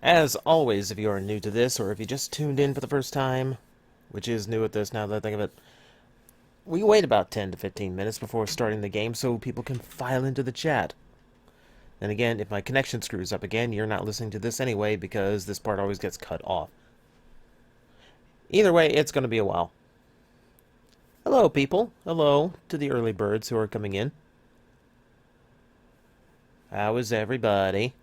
As always, if you are new to this, or if you just tuned in for the first time, which is new at this now that I think of it, we wait about 10 to 15 minutes before starting the game so people can file into the chat. And again, if my connection screws up again, you're not listening to this anyway because this part always gets cut off. Either way, it's going to be a while. Hello, people. Hello to the early birds who are coming in. How is everybody?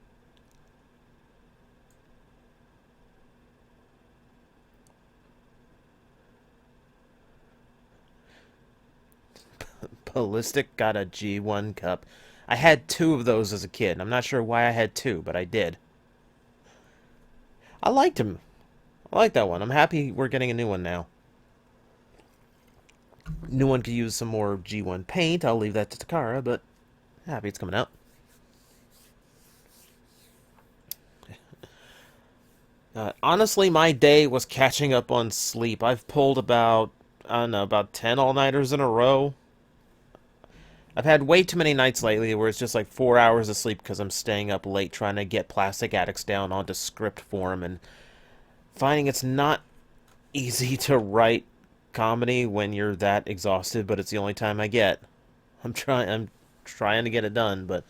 Ballistic got a G1 cup. I had two of those as a kid. I'm not sure why I had two, but I did. I liked him. I like that one. I'm happy we're getting a new one now. New one could use some more G1 paint. I'll leave that to Takara, but happy it's coming out. Honestly, my day was catching up on sleep. I've pulled about, I don't know, about 10 all-nighters in a row. I've had way too many nights lately where it's just like 4 hours of sleep because I'm staying up late trying to get Plastic Addicts down onto script form and finding it's not easy to write comedy when you're that exhausted, but it's the only time I get. I'm trying to get it done, but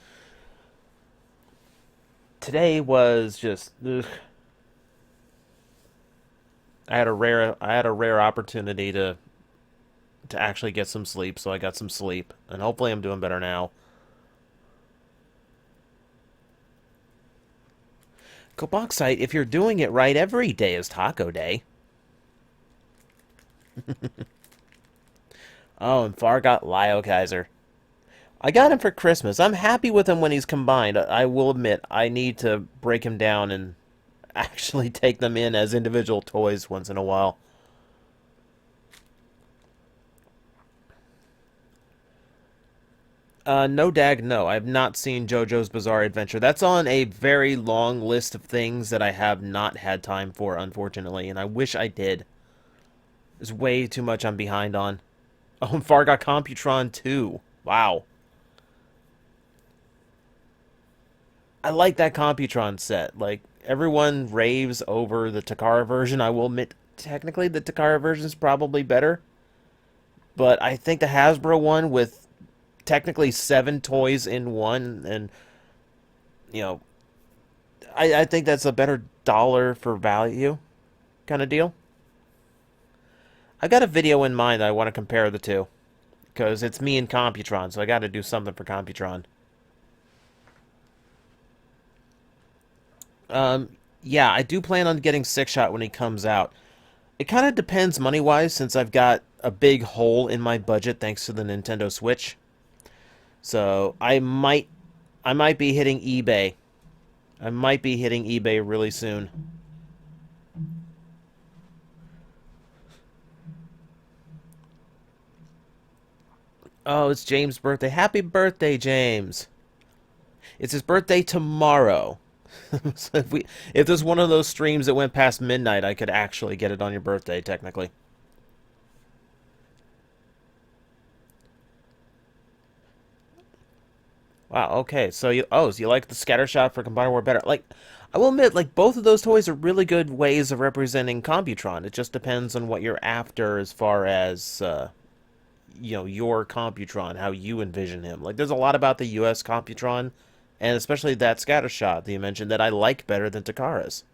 today was just ugh. I had a rare opportunity to actually get some sleep, so I got some sleep, and hopefully I'm doing better now. Coboxite, if you're doing it right, every day is taco day. Oh, and Far got Lio Kaiser. I got him for Christmas. I'm happy with him when he's combined. I will admit, I need to break him down and actually take them in as individual toys once in a while. No Dag, no. I have not seen JoJo's Bizarre Adventure. That's on a very long list of things that I have not had time for, unfortunately, and I wish I did. There's way too much I'm behind on. Oh, and Far got Computron too. Wow. I like that Computron set. Like, everyone raves over the Takara version. I will admit, technically, the Takara version is probably better. But I think the Hasbro one with technically 7 toys in one, and, you know, I think that's a better dollar for value kind of deal. I got a video in mind that I want to compare the two. Because it's me and Computron, so I got to do something for Computron. Yeah, I do plan on getting Six Shot when he comes out. It kind of depends money-wise, since I've got a big hole in my budget thanks to the Nintendo Switch. So I might be hitting eBay. I might be hitting eBay really soon. Oh, it's James' birthday. Happy birthday, James. It's his birthday tomorrow. So if there's one of those streams that went past midnight, I could actually get it on your birthday, technically. Wow, okay. So you like the scatter shot for Combiner War better? Like, I will admit, like, both of those toys are really good ways of representing Computron. It just depends on what you're after as far as, your Computron, how you envision him. Like, there's a lot about the US Computron, and especially that scatter shot that you mentioned that I like better than Takara's.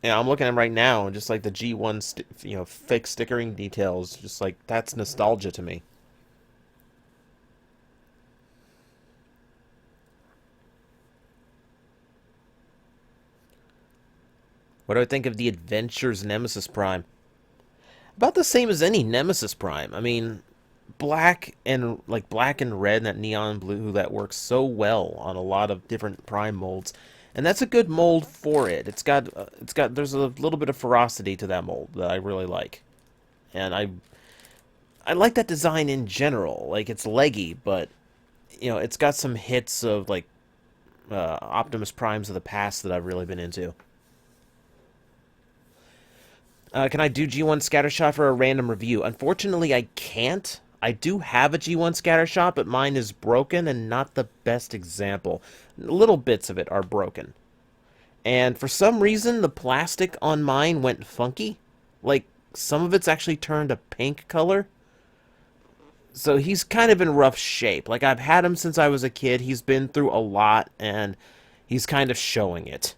Yeah, I'm looking at him right now, and just like the G1, fake stickering details, just like that's nostalgia to me. What do I think of the Adventures Nemesis Prime? About the same as any Nemesis Prime. I mean, black and red and that neon blue that works so well on a lot of different Prime molds, and that's a good mold for it. There's a little bit of ferocity to that mold that I really like, and I like that design in general. Like, it's leggy, but it's got some hits of like Optimus Primes of the past that I've really been into. Can I do G1 Scattershot for a random review? Unfortunately, I can't. I do have a G1 scatter shot, but mine is broken and not the best example. Little bits of it are broken. And for some reason, the plastic on mine went funky. Like, some of it's actually turned a pink color. So he's kind of in rough shape. Like, I've had him since I was a kid. He's been through a lot, and he's kind of showing it.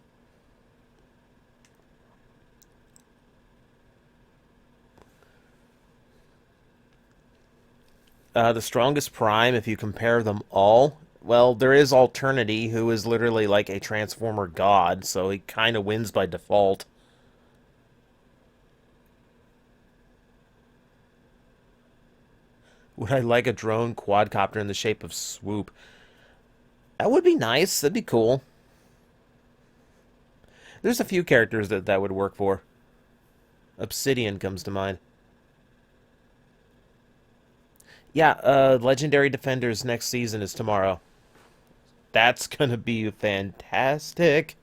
The strongest prime, if you compare them all, well, there is Alternity, who is literally like a Transformer god, so he kind of wins by default. Would I like a drone quadcopter in the shape of Swoop? That would be nice. That'd be cool. There's a few characters that would work for. Obsidian comes to mind. Yeah, Legendary Defenders next season is tomorrow. That's gonna be fantastic.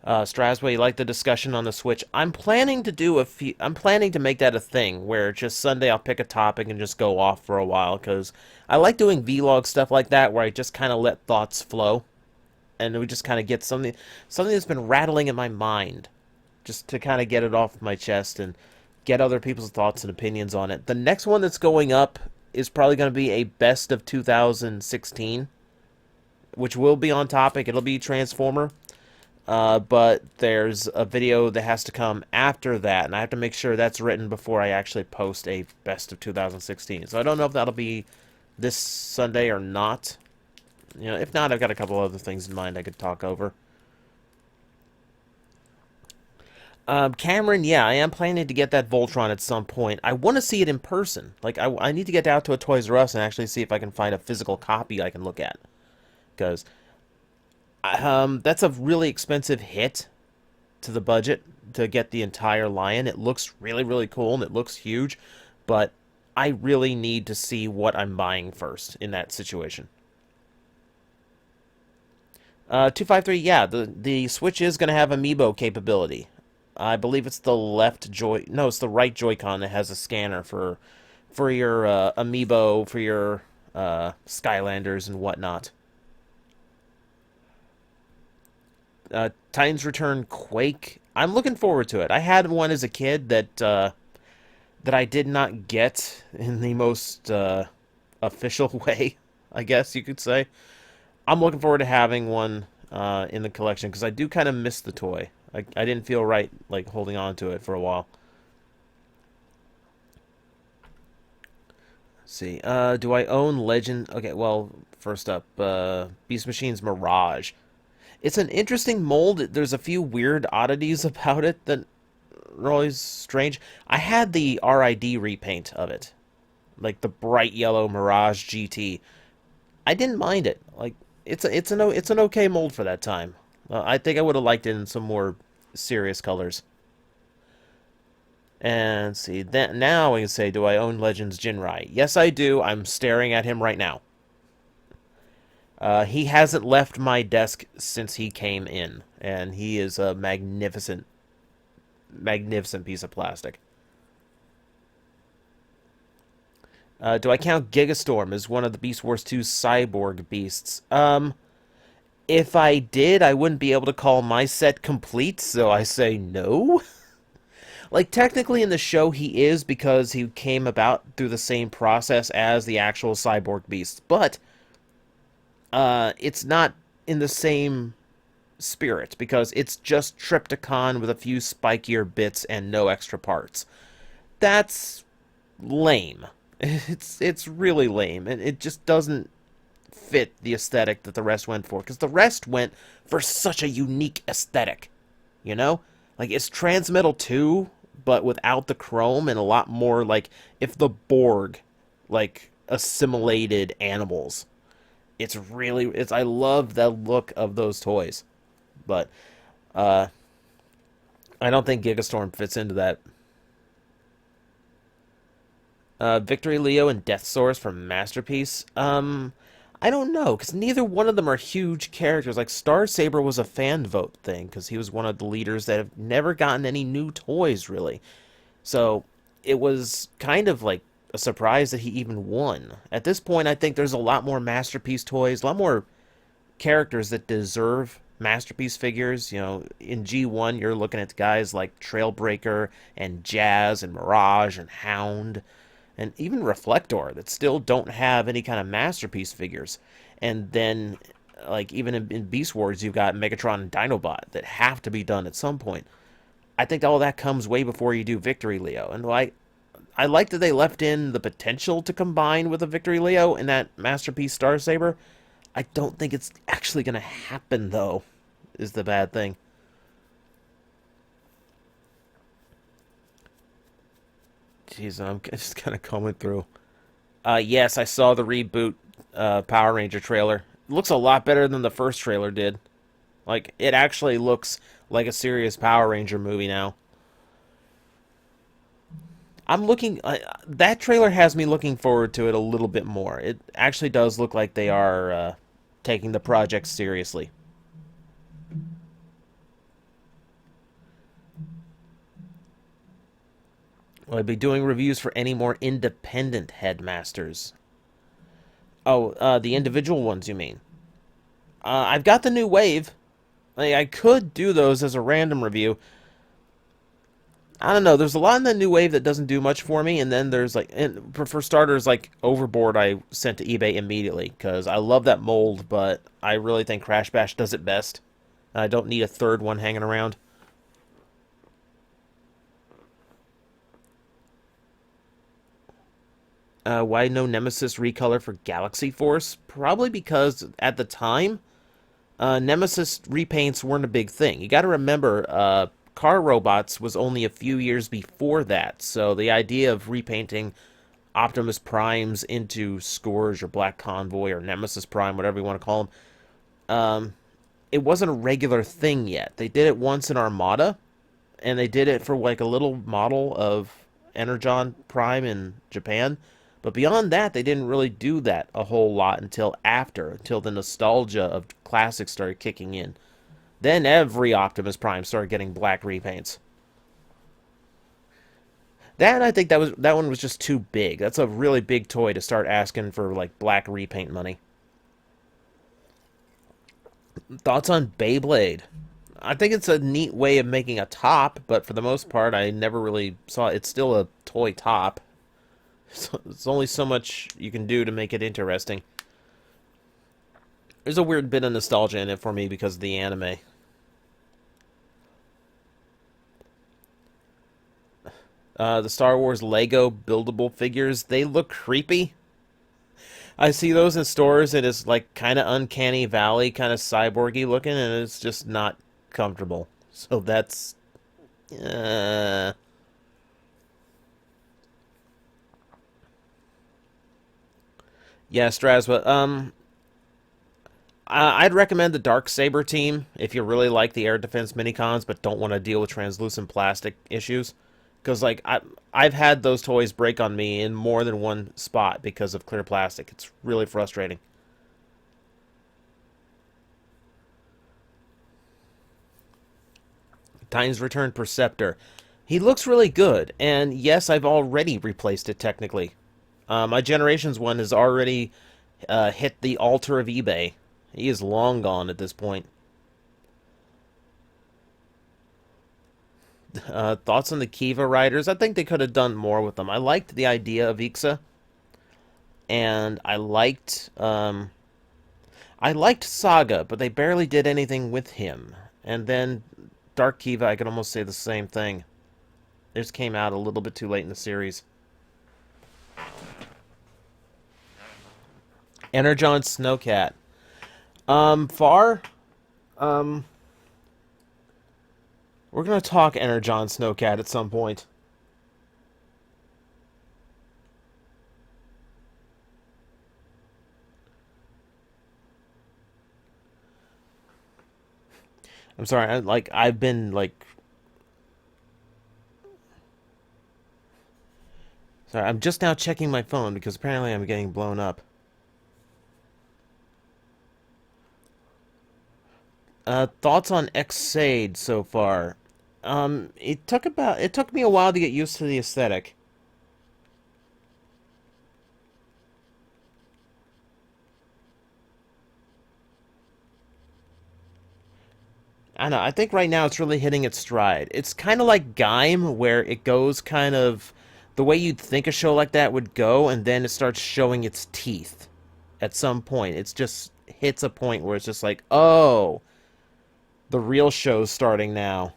Strasway, you like the discussion on the Switch? I'm planning to do a few. I'm planning to make that a thing where just Sunday I'll pick a topic and just go off for a while because I like doing vlog stuff like that where I just kind of let thoughts flow and we just kind of get something that's been rattling in my mind just to kind of get it off my chest and get other people's thoughts and opinions on it. The next one that's going up is probably going to be a best of 2016, which will be on topic. It'll be Transformer. But there's a video that has to come after that, and I have to make sure that's written before I actually post a best of 2016. So I don't know if that'll be this Sunday or not. You know, if not, I've got a couple other things in mind I could talk over. Cameron, yeah, I am planning to get that Voltron at some point. I want to see it in person. Like, I need to get out to a Toys R Us and actually see if I can find a physical copy I can look at. Because that's a really expensive hit to the budget to get the entire Lion. It looks really, really cool and it looks huge, but I really need to see what I'm buying first in that situation. 253, yeah, the Switch is going to have Amiibo capability. I believe it's the left joy, no, it's the right Joy-Con that has a scanner for your Amiibo, for your Skylanders and whatnot. Titans Return Quake. I'm looking forward to it. I had one as a kid that I did not get in the most official way, I guess you could say. I'm looking forward to having one in the collection because I do kind of miss the toy. I didn't feel right like holding on to it for a while. Let's see. Do I own Legend? Okay, well, first up, Beast Machine's Mirage. It's an interesting mold. There's a few weird oddities about it that are always strange. I had the RID repaint of it, like the bright yellow Mirage GT. I didn't mind it. Like it's an okay mold for that time. I think I would have liked it in some more serious colors. And see that now we can say, do I own Legends Jinrai? Yes, I do. I'm staring at him right now. He hasn't left my desk since he came in, and he is a magnificent, magnificent piece of plastic. Do I count Gigastorm as one of the Beast Wars 2 cyborg beasts? If I did, I wouldn't be able to call my set complete, so I say no. Like, technically in the show he is because he came about through the same process as the actual cyborg beasts, but it's not in the same spirit because it's just Trypticon with a few spikier bits and no extra parts. That's lame. It's really lame, and it just doesn't fit the aesthetic that the rest went for because the rest went for such a unique aesthetic, you know? Like it's Transmetal 2 but without the chrome and a lot more like if the Borg like assimilated animals. It's I love the look of those toys. But uh I don't think Gigastorm fits into that. Victory Leo and Death Source from Masterpiece. I don't know, because neither one of them are huge characters. Like, Star Saber was a fan vote thing, because he was one of the leaders that have never gotten any new toys, really. So, it was kind of like a surprise that he even won. At this point, I think there's a lot more Masterpiece toys, a lot more characters that deserve Masterpiece figures. You know, in G1, you're looking at guys like Trailbreaker and Jazz and Mirage and Hound and even Reflector that still don't have any kind of Masterpiece figures. And then, like, even in Beast Wars, you've got Megatron and Dinobot that have to be done at some point. I think all that comes way before you do Victory Leo. And I like that they left in the potential to combine with a Victory Leo in that Masterpiece Star Saber. I don't think it's actually going to happen, though, is the bad thing. Jeez, I'm just kind of coming through. Yes, I saw the reboot Power Ranger trailer. It looks a lot better than the first trailer did. Like, it actually looks like a serious Power Ranger movie now. I'm looking. That trailer has me looking forward to it a little bit more. It actually does look like they are taking the project seriously. Will I be doing reviews for any more independent headmasters? Oh, the individual ones, you mean? I've got the new wave. Like, I could do those as a random review. I don't know. There's a lot in the new wave that doesn't do much for me, and then there's like, and for starters, like Overboard, I sent to eBay immediately because I love that mold, but I really think Crash Bash does it best. I don't need a third one hanging around. Why no Nemesis recolor for Galaxy Force? Probably because at the time, Nemesis repaints weren't a big thing. You got to remember, Car Robots was only a few years before that, so the idea of repainting Optimus Primes into Scourge or Black Convoy or Nemesis Prime, whatever you want to call them, it wasn't a regular thing yet. They did it once in Armada, and they did it for like a little model of Energon Prime in Japan. But beyond that, they didn't really do that a whole lot until the nostalgia of classics started kicking in. Then every Optimus Prime started getting black repaints. I think that one was just too big. That's a really big toy to start asking for like black repaint money. Thoughts on Beyblade? I think it's a neat way of making a top, but for the most part, I never really saw it. It's still a toy top. So it's only so much you can do to make it interesting. There's a weird bit of nostalgia in it for me because of the anime. The Star Wars Lego buildable figures, they look creepy. I see those in stores and it's like kind of uncanny valley, kind of cyborgy looking, and it's just not comfortable. So that's uh, yeah, Straswa. I'd recommend the Dark Saber team if you really like the air defense minicons but don't want to deal with translucent plastic issues. Because like I've had those toys break on me in more than one spot because of clear plastic. It's really frustrating. Titans Return Perceptor. He looks really good, and yes, I've already replaced it technically. My Generations one has already hit the altar of eBay. He is long gone at this point. Thoughts on the Kiva Riders? I think they could have done more with them. I liked the idea of Ixa, and I liked Saga, but they barely did anything with him. And then Dark Kiva, I could almost say the same thing. It just came out a little bit too late in the series. Energon Snowcat. Far. Um, we're gonna talk Energon Snowcat at some point. I'm sorry. I've been like. Sorry, I'm just now checking my phone because apparently I'm getting blown up. Thoughts on Xade so far? It took me a while to get used to the aesthetic. I don't know. I think right now it's really hitting its stride. It's kind of like Gaim, where it goes kind of the way you'd think a show like that would go, and then it starts showing its teeth at some point. It's just hits a point where it's just like, oh, the real show's starting now.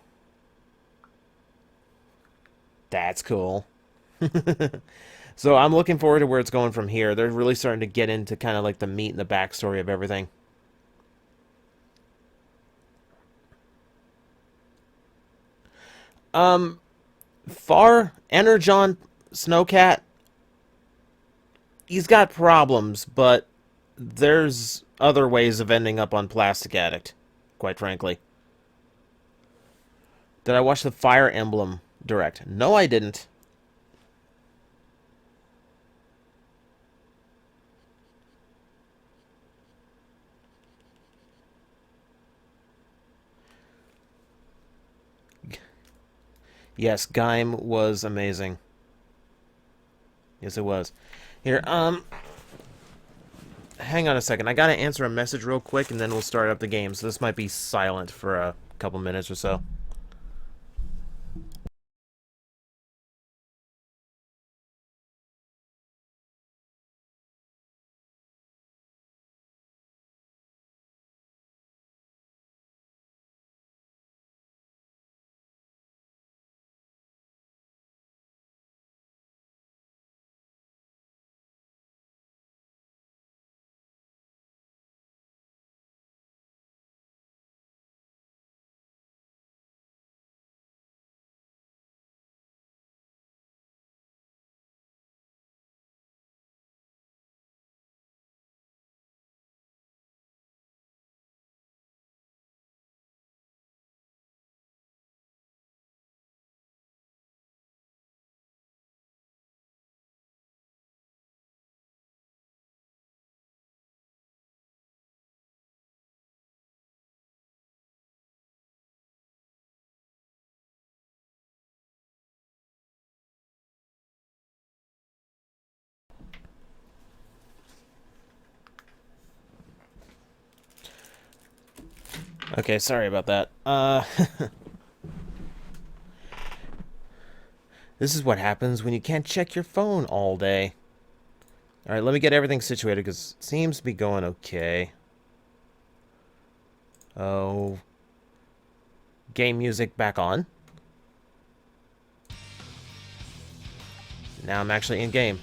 That's cool. So I'm looking forward to where it's going from here. They're really starting to get into kind of like the meat and the backstory of everything. Um, Far Energon Snowcat, he's got problems, but there's other ways of ending up on Plastic Addict, quite frankly. Did I watch the Fire Emblem direct? No, I didn't. Yes, Gaim was amazing. Yes, it was. Here, hang on a second. I gotta answer a message real quick, and then we'll start up the game. So this might be silent for a couple minutes or so. Okay, sorry about that. This is what happens when you can't check your phone all day. Alright, let me get everything situated, because it seems to be going okay. Oh. Game music back on. Now I'm actually in game.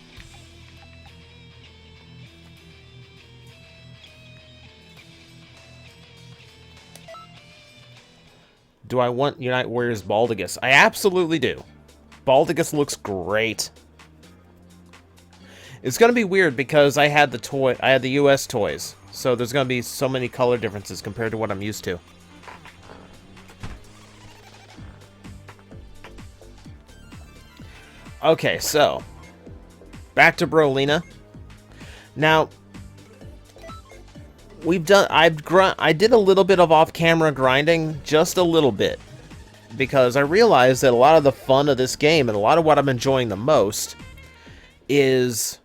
Do I want Unite Warriors Baldigus? I absolutely do. Baldigus looks great. It's gonna be weird because I had the US toys. So there's gonna be so many color differences compared to what I'm used to. Okay, so back to Brolina. Now, I did a little bit of off-camera grinding, just a little bit, because I realized that a lot of the fun of this game and a lot of what I'm enjoying the most is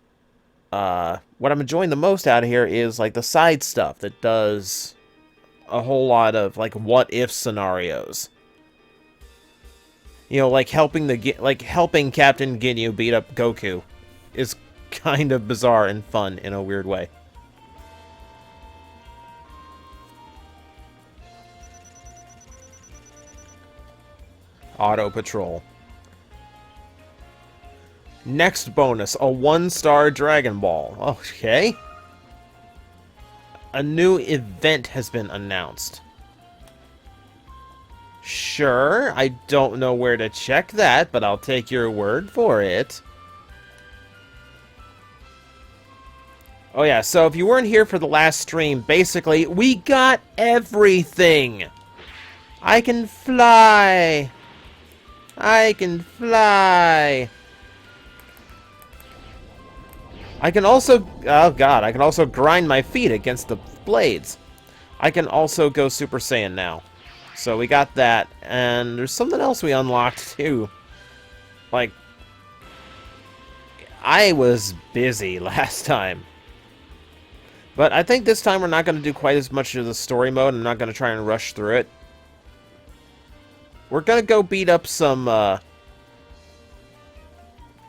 what I'm enjoying the most out of here is like the side stuff that does a whole lot of like what if scenarios. You know, like helping Captain Ginyu beat up Goku is kind of bizarre and fun in a weird way. Auto Patrol. Next bonus, a 1-star Dragon Ball. Okay. A new event has been announced. Sure, I don't know where to check that, but I'll take your word for it. Oh yeah, so if you weren't here for the last stream, basically, we got everything! I can fly! I can fly! I can also... Oh god, I can also grind my feet against the blades. I can also go Super Saiyan now. So we got that, and there's something else we unlocked too. Like, I was busy last time. But I think this time we're not going to do quite as much of the story mode. I'm not going to try and rush through it. We're going to go beat up some,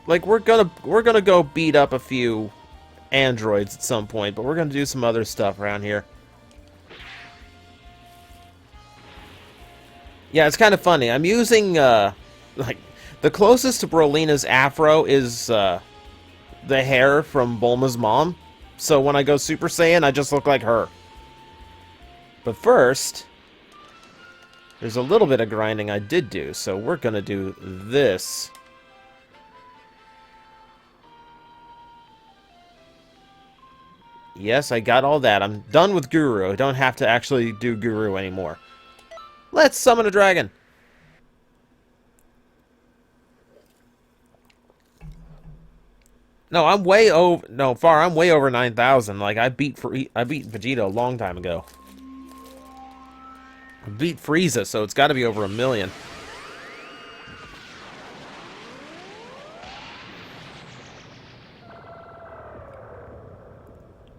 like, we're gonna go beat up a few androids at some point, but we're going to do some other stuff around here. Yeah, it's kind of funny. I'm using, like, the closest to Brolina's afro is, the hair from Bulma's mom. So when I go Super Saiyan, I just look like her. But first, there's a little bit of grinding I did do, so we're gonna do this. Yes, I got all that. I'm done with Guru. I don't have to actually do Guru anymore. Let's summon a dragon! No, I'm way over. No, Far. I'm way over 9,000. Like I beat Vegeta a long time ago. I beat Frieza, so it's got to be over 1,000,000.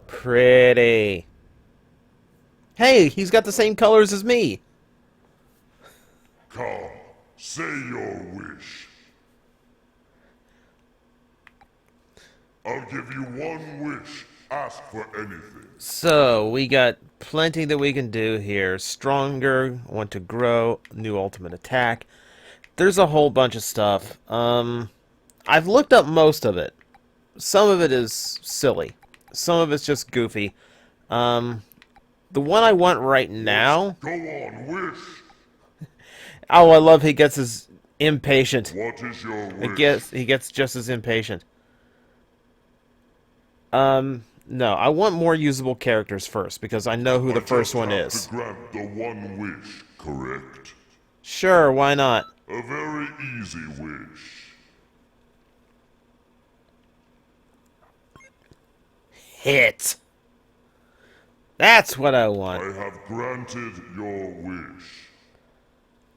Pretty. Hey, he's got the same colors as me. Come, say your wish. I'll give you one wish. Ask for anything. So, we got plenty that we can do here. Stronger, want to grow, new ultimate attack. There's a whole bunch of stuff. I've looked up most of it. Some of it is silly. Some of it's just goofy. The one I want right now... Go on, wish. Oh, I love he gets his impatient. What is your wish? He gets just as impatient. No, I want more usable characters first, because I know who the first one is. To grant the one wish, correct? Sure, why not? A very easy wish. Hit. That's what I want. I have granted your wish.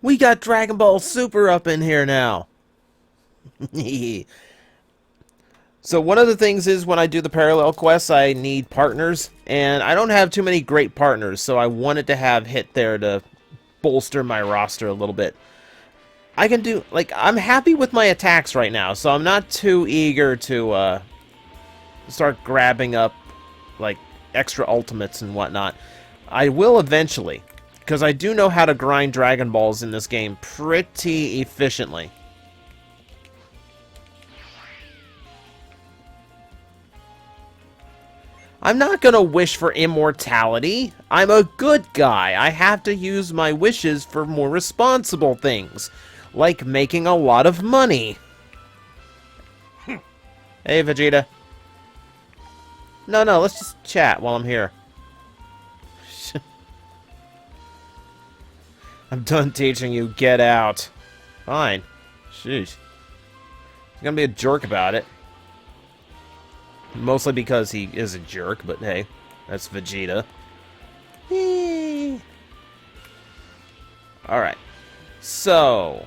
We got Dragon Ball Super up in here now. So one of the things is when I do the parallel quests, I need partners, and I don't have too many great partners, so I wanted to have Hit there to bolster my roster a little bit. I can do, like, I'm happy with my attacks right now, so I'm not too eager to start grabbing up, like, extra ultimates and whatnot. I will eventually, because I do know how to grind Dragon Balls in this game pretty efficiently. I'm not gonna wish for immortality. I'm a good guy. I have to use my wishes for more responsible things, like making a lot of money. Hey, Vegeta. No, let's just chat while I'm here. I'm done teaching you. Get out. Fine. Sheesh. He's gonna be a jerk about it. Mostly because he is a jerk, but hey, that's Vegeta. Alright. So,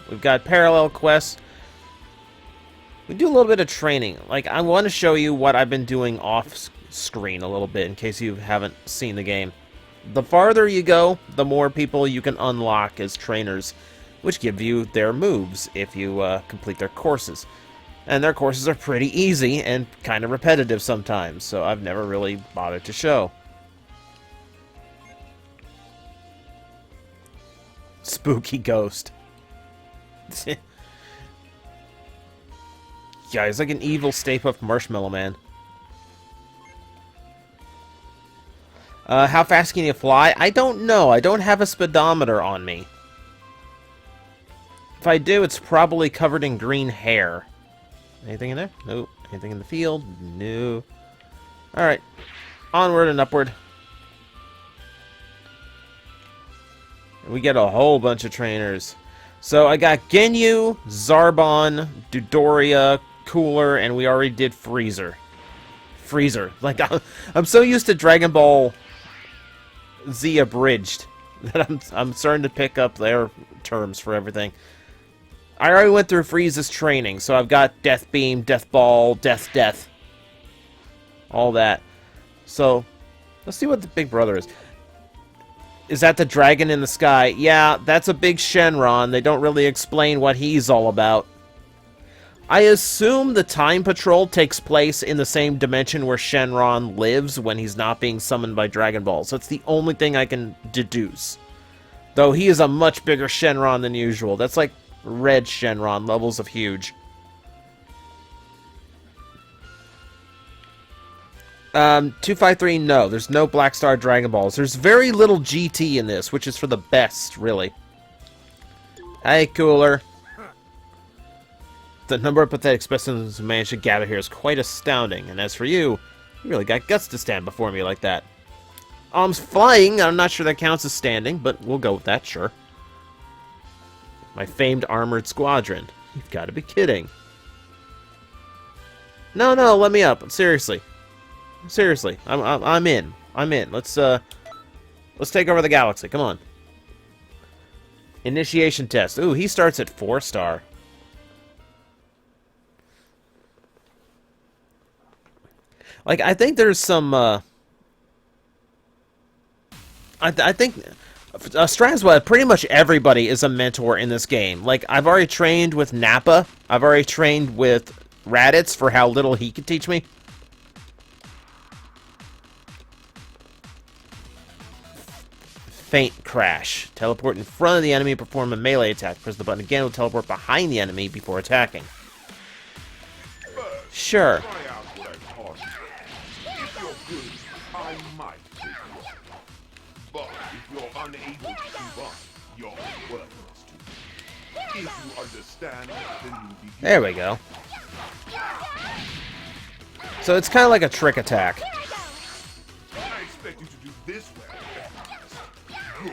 we've got parallel quests. We do a little bit of training. Like, I want to show you what I've been doing off screen a little bit, in case you haven't seen the game. The farther you go, the more people you can unlock as trainers, which give you their moves if you complete their courses. And their courses are pretty easy and kind of repetitive sometimes, so I've never really bothered to show. Spooky ghost. Yeah, he's like an evil Stay Puft Marshmallow Man. How fast can you fly? I don't know. I don't have a speedometer on me. If I do, it's probably covered in green hair. Anything in there? Nope. Anything in the field? No. Alright. Onward and upward. We get a whole bunch of trainers. So I got Ginyu, Zarbon, Dodoria, Cooler, and we already did Freezer. Like, I'm so used to Dragon Ball Z abridged. That I'm starting to pick up their terms for everything. I already went through Frieza's training, so I've got Death Beam, Death Ball, Death. All that. So, let's see what the big brother is. Is that the dragon in the sky? Yeah, that's a big Shenron. They don't really explain what he's all about. I assume the Time Patrol takes place in the same dimension where Shenron lives when he's not being summoned by Dragon Balls. That's the only thing I can deduce. Though he is a much bigger Shenron than usual. That's like red Shenron levels of huge. 253, no. There's no Black Star Dragon Balls. There's very little GT in this, which is for the best, really. Hey, Cooler. The number of pathetic specimens managed to gather here is quite astounding. And as for you, you really got guts to stand before me like that. I'm flying. I'm not sure that counts as standing, but we'll go with that, sure. My famed armored squadron. You've got to be kidding. No, let me up. Seriously. Seriously, I'm in. I'm in. Let's take over the galaxy. Come on. Initiation test. Ooh, he starts at 4-star. Like, I think there's some. I think Straswa, pretty much everybody is a mentor in this game. Like, I've already trained with Nappa. I've already trained with Raditz for how little he could teach me. Faint crash. Teleport in front of the enemy, perform a melee attack. Press the button again, will teleport behind the enemy before attacking. Sure. If you're good, I might take you on. But if you're unable to keep up, you're worthless to me. If you understand, then you'll be... There we go. So it's kind of like a trick attack. I expect you to do this well. Good.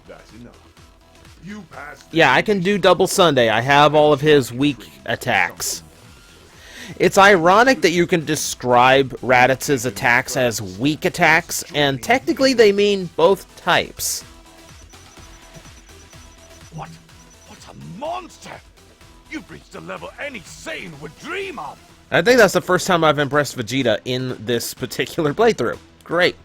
That's enough. You passed... Yeah, I can do Double Sunday. I have all of his weak attacks. It's ironic that you can describe Raditz's attacks as weak attacks, and technically they mean both types. What a monster! You've reached a level any sane would dream of! I think that's the first time I've impressed Vegeta in this particular playthrough. Great.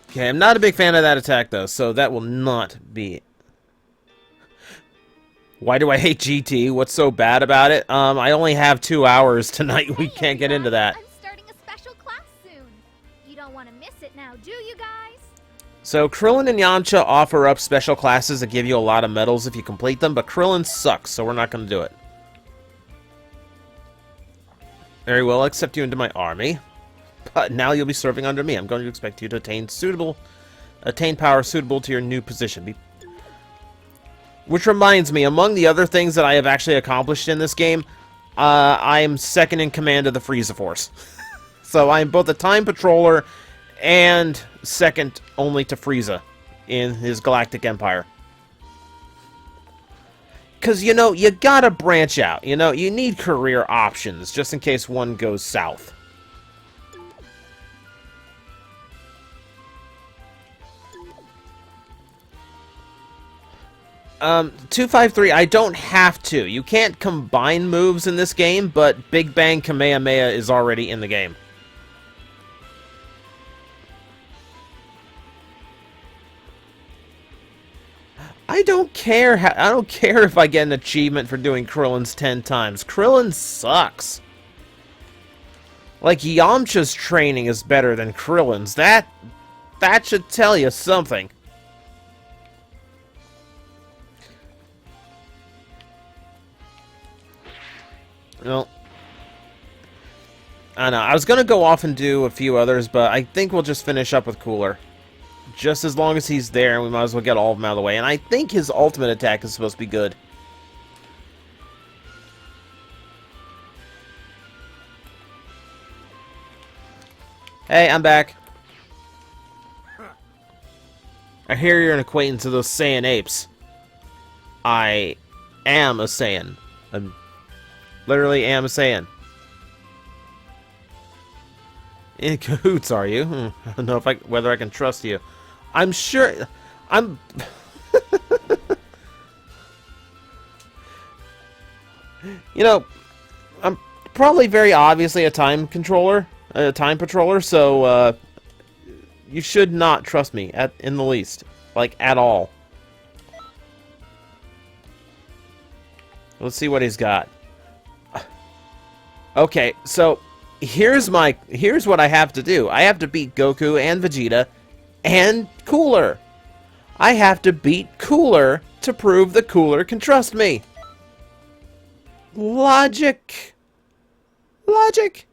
Okay, I'm not a big fan of that attack, though, so that will not be... Why do I hate GT? What's so bad about it? I only have 2 hours tonight. We can't get into that. I'm starting a special class soon. You don't want to miss it now, do you guys? So, Krillin and Yamcha offer up special classes that give you a lot of medals if you complete them, but Krillin sucks, so we're not going to do it. Very well, I'll accept you into my army. But now you'll be serving under me. I'm going to expect you to attain power suitable to your new position. Which reminds me, among the other things that I have actually accomplished in this game, I am second in command of the Frieza Force. So I am both a Time Patroller and second only to Frieza in his Galactic Empire. Because, you know, you gotta branch out. You know, you need career options just in case one goes south. Um, 253, I don't have to. You can't combine moves in this game, but Big Bang Kamehameha is already in the game. I don't care. I don't care if I get an achievement for doing Krillin's 10 times. Krillin sucks. Like, Yamcha's training is better than Krillin's. That should tell you something. Well, I don't know. I was going to go off and do a few others, but I think we'll just finish up with Cooler. Just as long as he's there, we might as well get all of them out of the way. And I think his ultimate attack is supposed to be good. Hey, I'm back. I hear you're an acquaintance of those Saiyan apes. I am a Saiyan. Literally am a Saiyan. In cahoots, are you? I don't know whether I can trust you. I'm sure. I'm. You know, I'm probably very obviously a time controller, a time patroller. So you should not trust me in the least, like at all. Let's see what he's got. Okay, so here's what I have to do. I have to beat Goku and Vegeta and Cooler. I have to beat Cooler to prove that Cooler can trust me. Logic. Logic.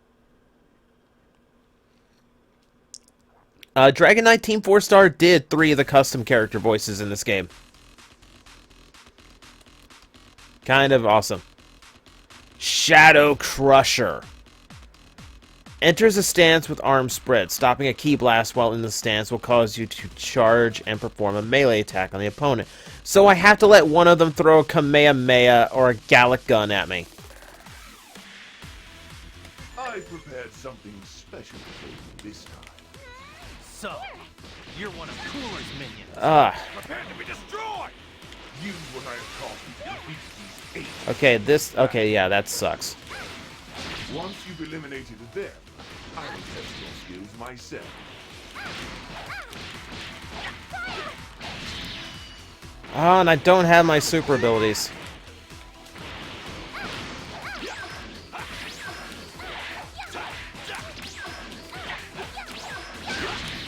Dragon Knight Team 4-Star did 3 of the custom character voices in this game. Kind of awesome. Shadow Crusher. Enters a stance with arms spread. Stopping a ki blast while in the stance will cause you to charge and perform a melee attack on the opponent. So I have to let one of them throw a Kamehameha or a Gallic gun at me. I prepared something special for you this time. So, you're one of Cooler's minions. Prepare to be destroyed! Use what I have taught you to defeat these 8. Okay, yeah, that sucks. Once you've eliminated them, I will test your skills myself. Oh, and I don't have my super abilities.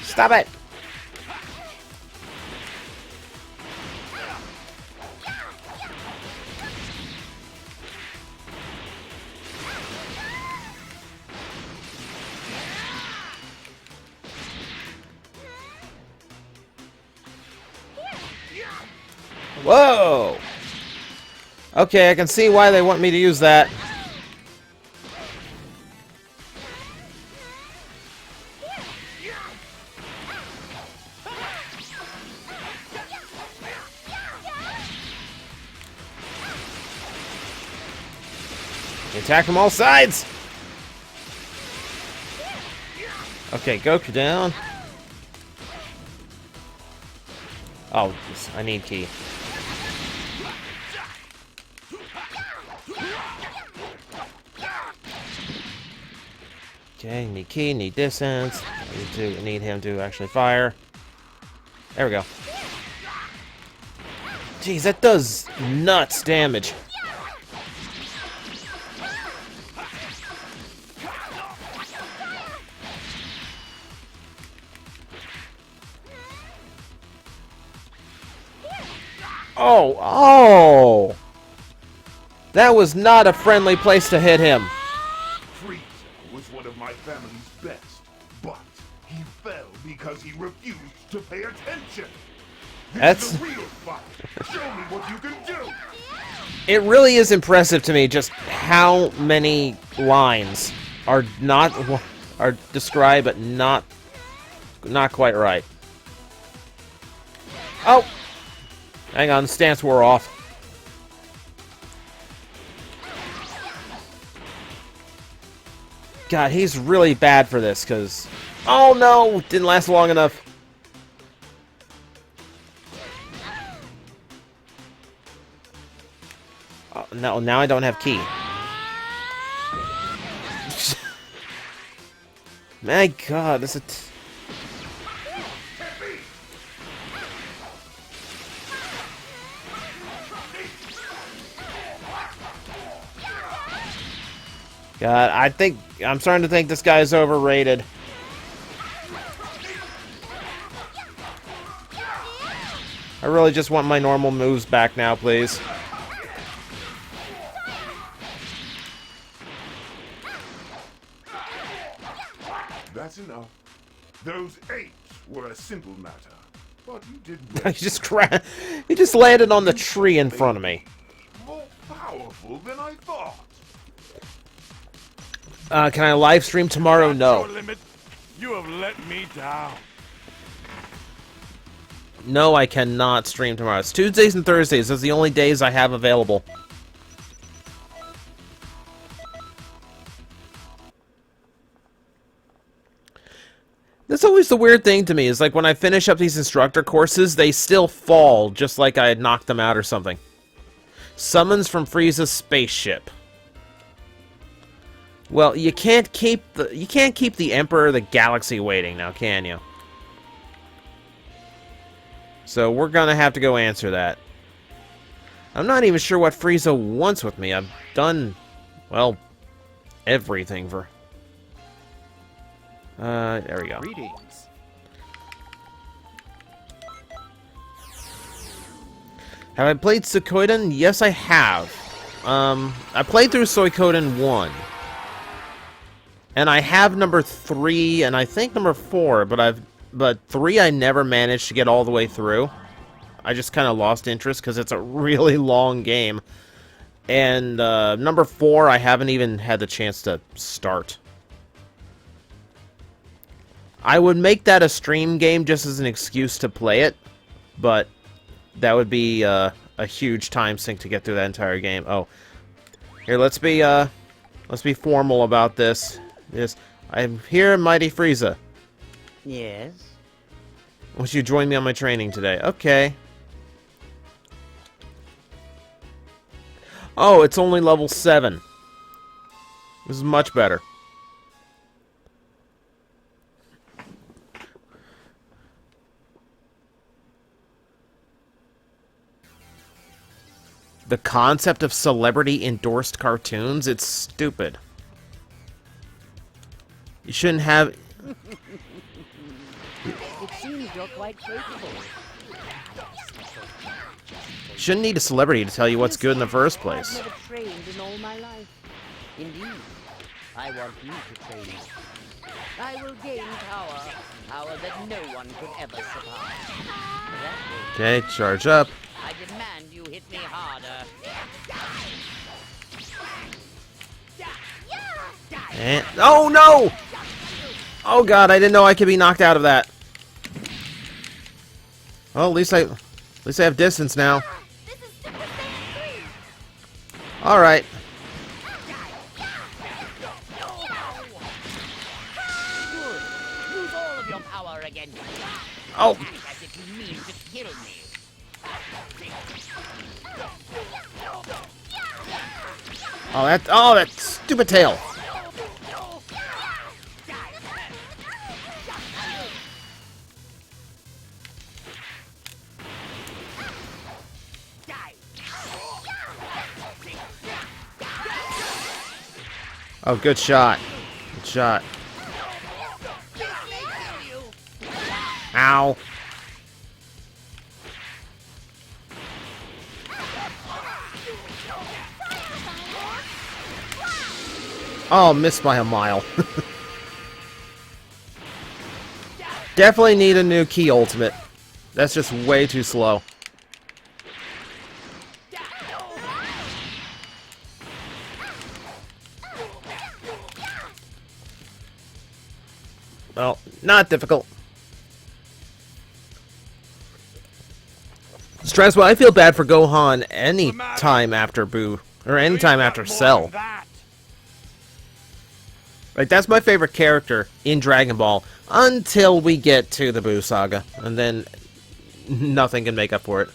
Stop it! Whoa! Okay, I can see why they want me to use that. Attack from all sides! Okay, Goku down. Oh, I need ki. Okay, need ki, need distance. Need him to actually fire. There we go. Jeez, that does nuts damage. Oh! That was not a friendly place to hit him. Frieza was one of my family's best, but he fell because he refused to pay attention. This is a real fight. Show me what you can do. It really is impressive to me just how many lines are described but not quite right. Oh! Hang on, the stance wore off. God, he's really bad for this, because... Oh no! Didn't last long enough. Oh, no, now I don't have ki. My God, this is... God, I'm starting to think this guy's overrated. I really just want my normal moves back now, please. That's enough. Those 8 were a simple matter, but you did He just landed on the tree in front of me. more powerful than I thought. Can I live stream tomorrow? No. Your limit. You have let me down. No, I cannot stream tomorrow. It's Tuesdays and Thursdays. Those are the only days I have available. That's always the weird thing to me, is like when I finish up these instructor courses, they still fall, just like I had knocked them out or something. Summons from Frieza's spaceship. Well, you can't keep the Emperor of the Galaxy waiting now, can you? So we're gonna have to go answer that. I'm not even sure what Frieza wants with me. I've done, well, everything for... there we go. Greetings. Have I played Suikoden? Yes, I have. I played through Suikoden 1. And I have number 3, and I think number 4, but 3 I never managed to get all the way through. I just kind of lost interest because it's a really long game. And number 4, I haven't even had the chance to start. I would make that a stream game just as an excuse to play it, but that would be a huge time sink to get through that entire game. Oh, here, let's be formal about this. Yes, I'm here, Mighty Frieza. Yes? Won't you join me on my training today? Okay. Oh, it's only level 7. This is much better. The concept of celebrity-endorsed cartoons? It's stupid. You shouldn't have... It seems you're quite capable. You shouldn't need a celebrity to tell you what's good in the first place. I've never trained in all my life. Indeed, I want you to train me. I will gain power that no one could ever surpass. That way, Okay, charge up. I demand you hit me harder. And... Oh, no! Oh, God, I didn't know I could be knocked out of that. Well, at least I have distance now. This is Super Saiyan 3! Alright. Good. Use all of your power again. Oh, Act as if you mean to kill me. oh, that stupid tail. Oh, good shot. Good shot. Ow. Oh, missed by a mile. Definitely need a new key ultimate. That's just way too slow. Well, not difficult. Stressful. I feel bad for Gohan any time after Boo, or any time after Cell. Like, that's my favorite character in Dragon Ball until we get to the Boo Saga, and then nothing can make up for it.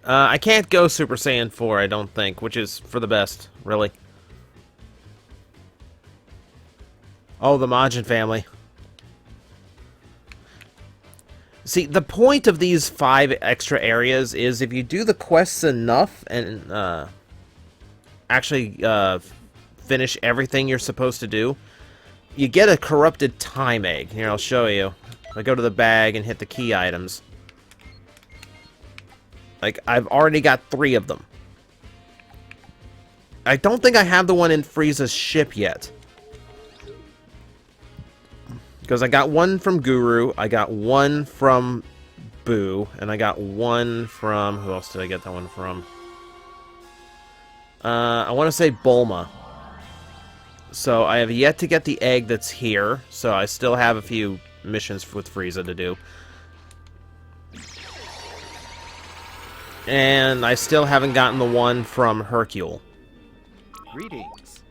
I can't go Super Saiyan 4, I don't think, which is for the best, really. Oh, the Majin family. See, the point of these 5 extra areas is if you do the quests enough and actually finish everything you're supposed to do, you get a corrupted time egg. Here, I'll show you. I go to the bag and hit the key items. Like, I've already got 3 of them. I don't think I have the one in Frieza's ship yet. Because I got one from Guru, I got one from Boo, and I got one from... Who else did I get that one from? I want to say Bulma. So I have yet to get the egg that's here, so I still have a few missions with Frieza to do. And I still haven't gotten the one from Hercule. Greetings.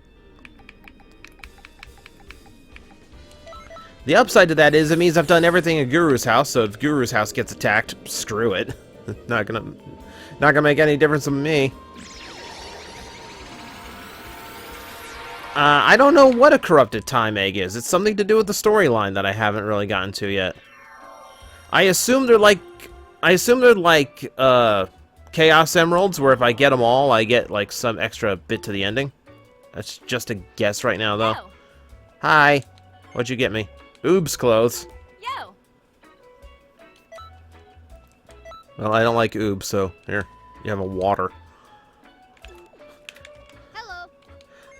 The upside to that is it means I've done everything in Guru's house, so if Guru's house gets attacked, screw it. Not gonna make any difference to me. I don't know what a corrupted time egg is. It's something to do with the storyline that I haven't really gotten to yet. I assume they're like Chaos Emeralds, where if I get them all, I get like some extra bit to the ending. That's just a guess right now, though. Yo. Hi. What'd you get me? Oobs clothes. Yo. Well, I don't like oobs, so here, you have a water. Hello.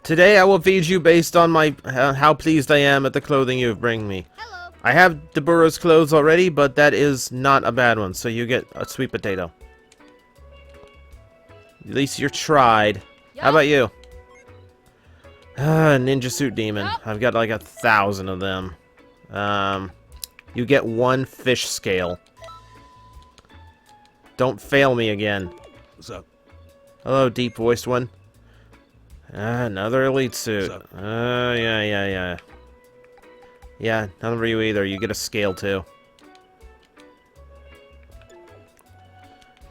Today I will feed you based on my how pleased I am at the clothing you bring me. Hello. I have Deborah's clothes already, but that is not a bad one, so you get a sweet potato. At least you tried. Yo. How about you? Ninja suit demon. Yo. I've got like 1,000 of them. You get 1 fish scale. Don't fail me again. What's up? Hello, deep-voiced one. Another elite suit. What's up? Yeah. Yeah, none for you either. You get a scale, too.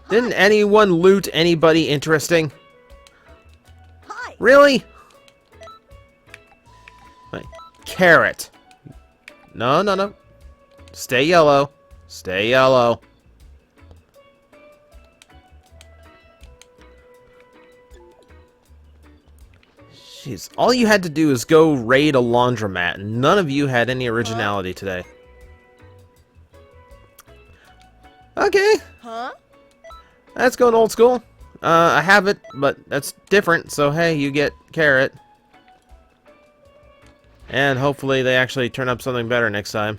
Didn't anyone loot anybody interesting? Hi. Really? Wait, carrot. No. Stay yellow. Stay yellow. Jeez, all you had to do is go raid a laundromat, and none of you had any originality today. Okay. Huh? That's going old school. I have it, but that's different, so hey, you get carrot. And hopefully they actually turn up something better next time.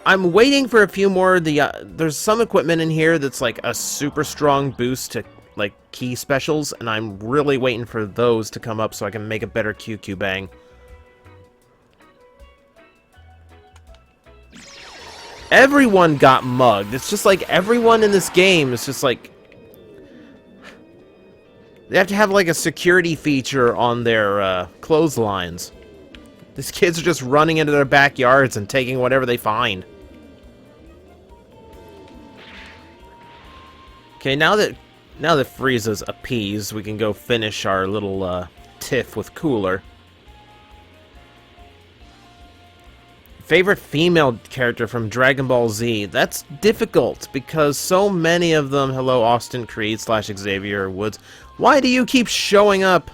I'm waiting for a few more. There's some equipment in here that's like a super strong boost to like key specials, and I'm really waiting for those to come up so I can make a better QQ bang. Everyone got mugged. It's just like everyone in this game is just like... They have to have like a security feature on their clotheslines. These kids are just running into their backyards and taking whatever they find. Okay, now that Frieza's appeased, we can go finish our little tiff with Cooler. Favorite female character from Dragon Ball Z? That's difficult because so many of them. Hello, Austin Creed / Xavier Woods. Why do you keep showing up?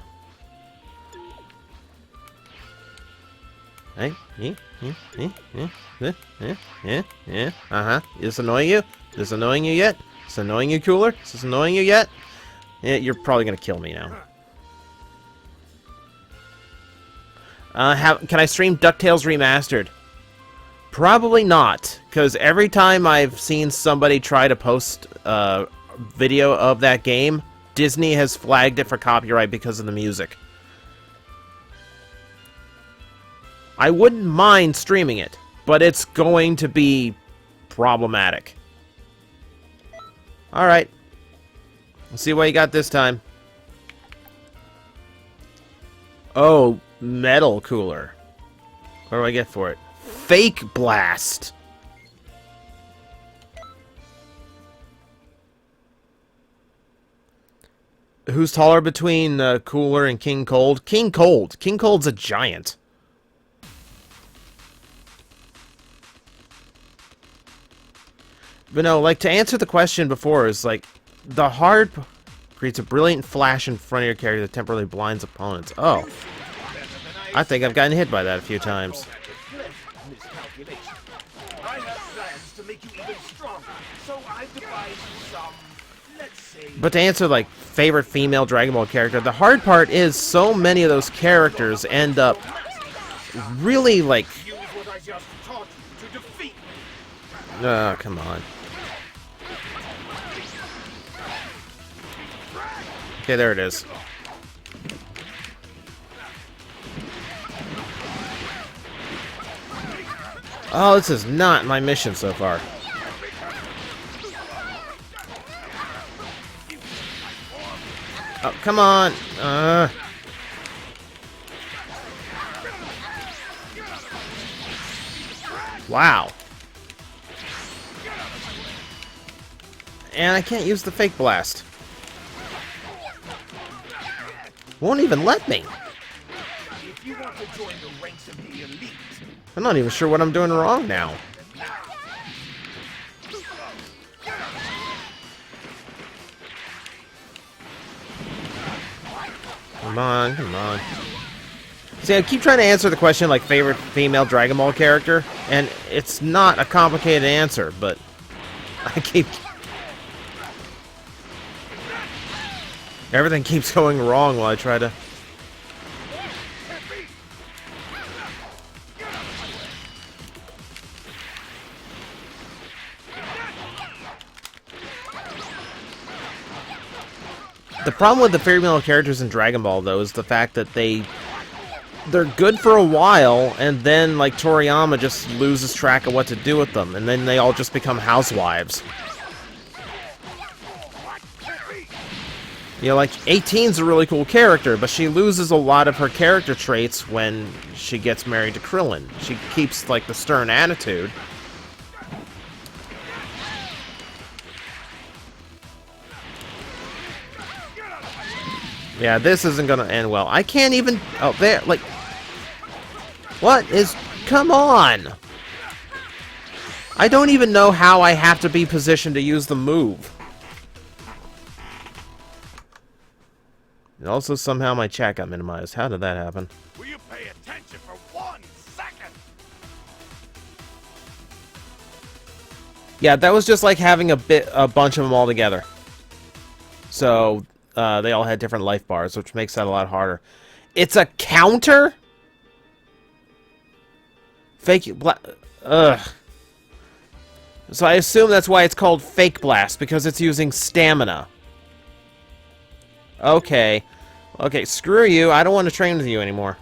Hey, uh-huh. Is this annoying you? Is this annoying you yet? Is this annoying you, Cooler? Is this annoying you yet? Yeah, you're probably gonna kill me now. Can I stream DuckTales Remastered? Probably not, because every time I've seen somebody try to post a video of that game, Disney has flagged it for copyright because of the music. I wouldn't mind streaming it, but it's going to be problematic. Alright. Let's see what you got this time. Oh, metal cooler. What do I get for it? Fake Blast. Who's taller between Cooler and King Cold? King Cold. King Cold's a giant. But no, like, to answer the question before, is like, the hard creates a brilliant flash in front of your character that temporarily blinds opponents. Oh. I think I've gotten hit by that a few times. I have plans to make you even stronger, so I've devised some, let's say... But to answer, like, favorite female Dragon Ball character, the hard part is so many of those characters end up really, like... Use what I just taught you to defeat me. Oh, come on. Okay, there it is. Oh, this is not my mission so far. Oh, come on. Wow. And I can't use the fake blast. Won't even let me. If you want to join the ranks of the elite, I'm not even sure what I'm doing wrong now. Come on, come on. See, I keep trying to answer the question like favorite female Dragon Ball character, and it's not a complicated answer, but I keep... Everything keeps going wrong while I try to... The problem with the female characters in Dragon Ball, though, is the fact that they're good for a while, and then, like, Toriyama just loses track of what to do with them, and then they all just become housewives. You know, like, 18's a really cool character, but she loses a lot of her character traits when she gets married to Krillin. She keeps, like, the stern attitude. Yeah, this isn't gonna end well. I can't even... Oh, there, like... What is... Come on! I don't even know how I have to be positioned to use the move. And also, somehow my chat got minimized. How did that happen? Will you pay attention for 1 second? Yeah, that was just like having a bunch of them all together. So... they all had different life bars, which makes that a lot harder. It's a counter? Fake... Ugh. So I assume that's why it's called Fake Blast, because it's using stamina. Okay. Okay, screw you. I don't want to train with you anymore.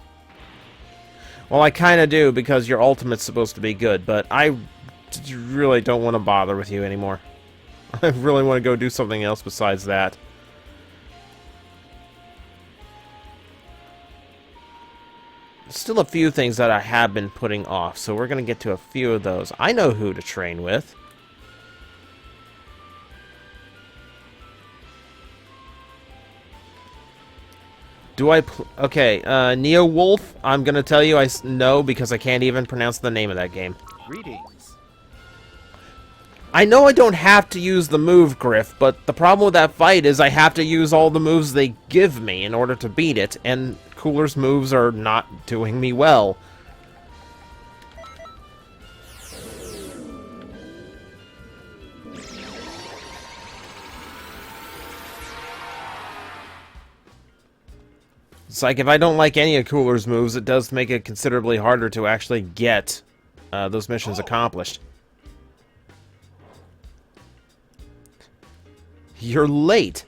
Well, I kind of do, because your ultimate's supposed to be good, but I really don't want to bother with you anymore. I really want to go do something else besides that. Still a few things that I have been putting off, so we're going to get to a few of those. I know who to train with. Do I... Okay, Neo Wolf, I'm going to tell you I know because I can't even pronounce the name of that game. Greetings. I know I don't have to use the move, Griff, but the problem with that fight is I have to use all the moves they give me in order to beat it, and Cooler's moves are not doing me well. It's like if I don't like any of Cooler's moves, it does make it considerably harder to actually get those missions accomplished. You're late.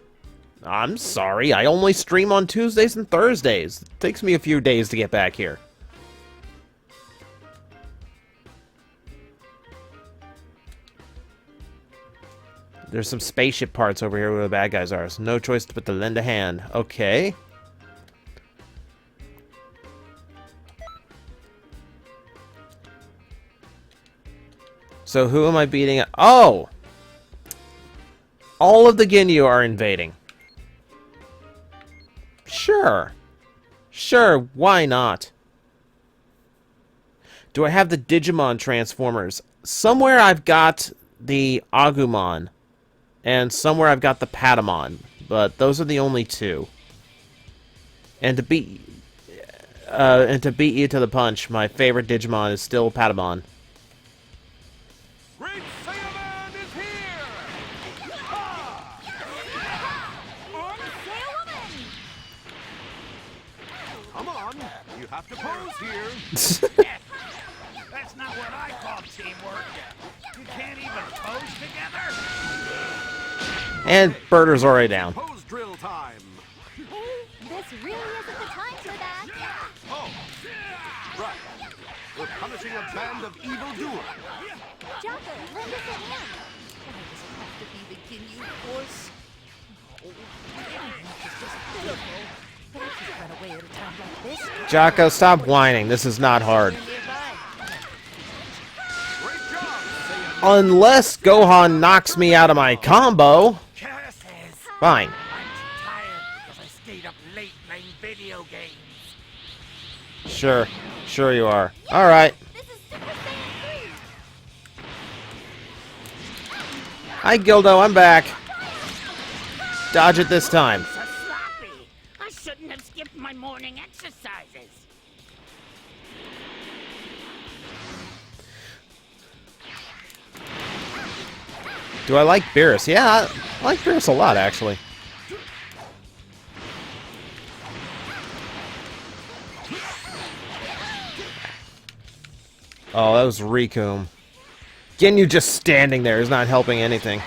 I'm sorry, I only stream on Tuesdays and Thursdays. It takes me a few days to get back here. There's some spaceship parts over here where the bad guys are, so no choice but to lend a hand. Okay. So who am I beating? Oh! All of the Ginyu are invading. Sure. Sure, why not? Do I have the Digimon Transformers? Somewhere I've got the Agumon. And somewhere I've got the Patamon. But those are the only two. And to beat you to the punch, my favorite Digimon is still Patamon. Great Saiyaman is here! Come on, you have to pose here. That's not what I call teamwork. You can't even pose together. And Birder's already down. Pose drill time. This really isn't the time for that. Oh, right. We're punishing a band of evildoers. Jocko, lend us a hand. Why does it have to be the Ginyu Force? Oh, it's just pitiful. But I can't run away at a time like this. Jocko, stop whining. This is not hard. Nearby. Unless Gohan knocks me out of my combo. Curses! Fine. I'm too tired because I stayed up late playing video games. Sure. Sure you are. Alright. This is Super Saiyan 3! Hi, Gildo. I'm back. Dodge it this time. So sloppy. I shouldn't have skipped my morning exercises. Do I like Beerus? Yeah, I like Beerus a lot, actually. Oh, that was Riku. Ginyu just standing there is not helping anything.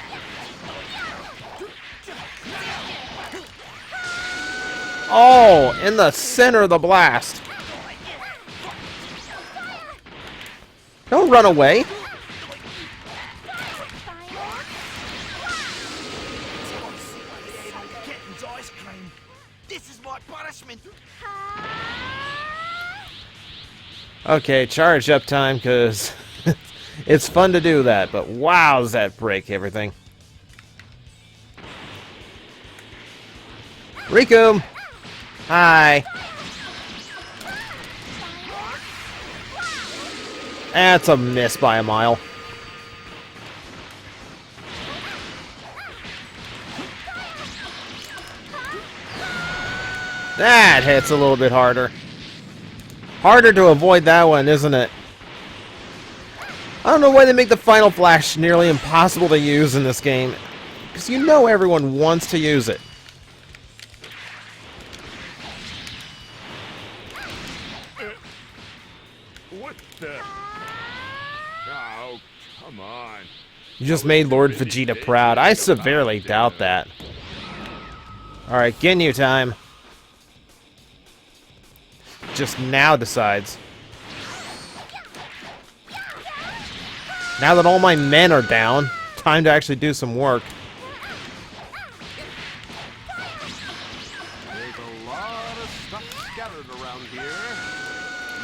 Oh, in the center of the blast. Don't run away. Kitten's ice cream. This is my punishment. Okay, charge up time, because it's fun to do that, but wow, does that break everything. Riku! Hi! That's a miss by a mile. That hits a little bit harder. Harder to avoid that one, isn't it? I don't know why they make the Final Flash nearly impossible to use in this game. Because you know everyone wants to use it. What the? Oh, come on. You just made Lord Vegeta proud. I severely doubt that. Alright, Ginyu time. Just now decides. Now that all my men are down, time to actually do some work. There's a lot of stuff scattered around here.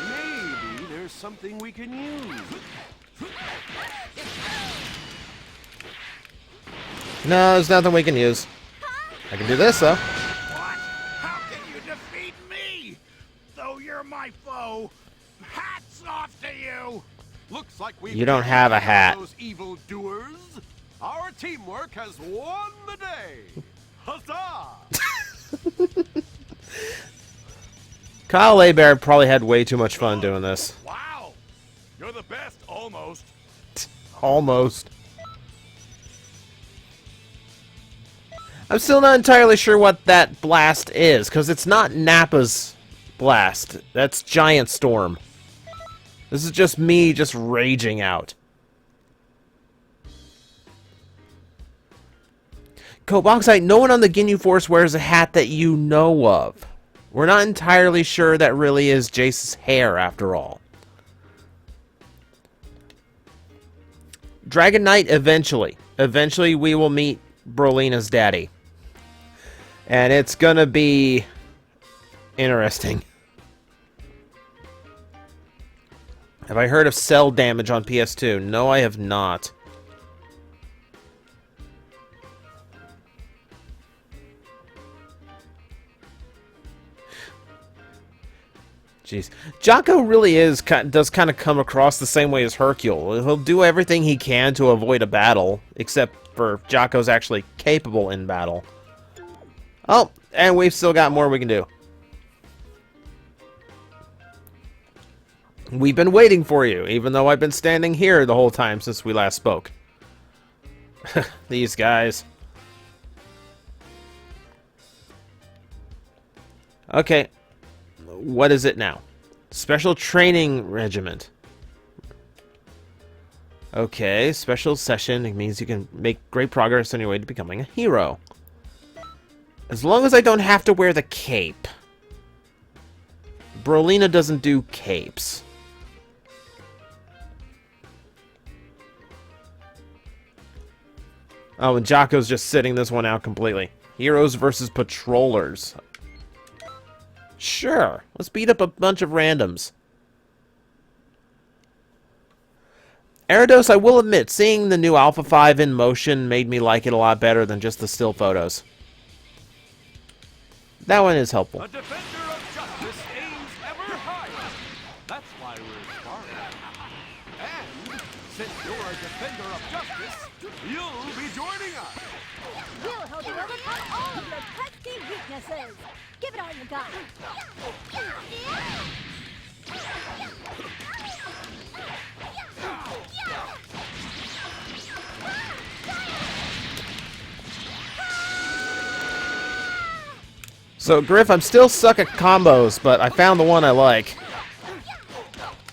Maybe there's something we can use. No, there's nothing we can use. I can do this, though. What? How can you defeat me? Though you're my foe, hats off to you. Looks like we You don't have a hat. Those evil doers. Our teamwork has won the day. Huzzah! Kyle Abear probably had way too much fun doing this. Wow! You're the best, almost. Almost. I'm still not entirely sure what that blast is, because it's not Nappa's blast. That's Giant Storm. This is just me just raging out. Coboxite, no one on the Ginyu Force wears a hat that you know of. We're not entirely sure that really is Jace's hair, after all. Dragon Knight, eventually. Eventually we will meet Brolina's daddy. And it's gonna be interesting. Have I heard of cell damage on PS2? No, I have not. Jeez. Jocko really does kind of come across the same way as Hercule. He'll do everything he can to avoid a battle, except for Jocko's actually capable in battle. Oh, and we've still got more we can do. We've been waiting for you, even though I've been standing here the whole time since we last spoke. These guys. Okay. What is it now? Special Training Regiment. Okay, special session. It means you can make great progress on your way to becoming a hero. As long as I don't have to wear the cape. Brolina doesn't do capes. Oh, and Jocko's just sitting this one out completely. Heroes versus patrollers. Sure, let's beat up a bunch of randoms. Gyarados, I will admit, seeing the new Alpha 5 in motion made me like it a lot better than just the still photos. That one is helpful. A defender of justice aims ever higher. That's why we're sparring. And since you're a defender of justice, you'll be joining us. We'll help you overcome all of your pesky weaknesses. Give it all you got. So, Griff, I'm still stuck at combos, but I found the one I like.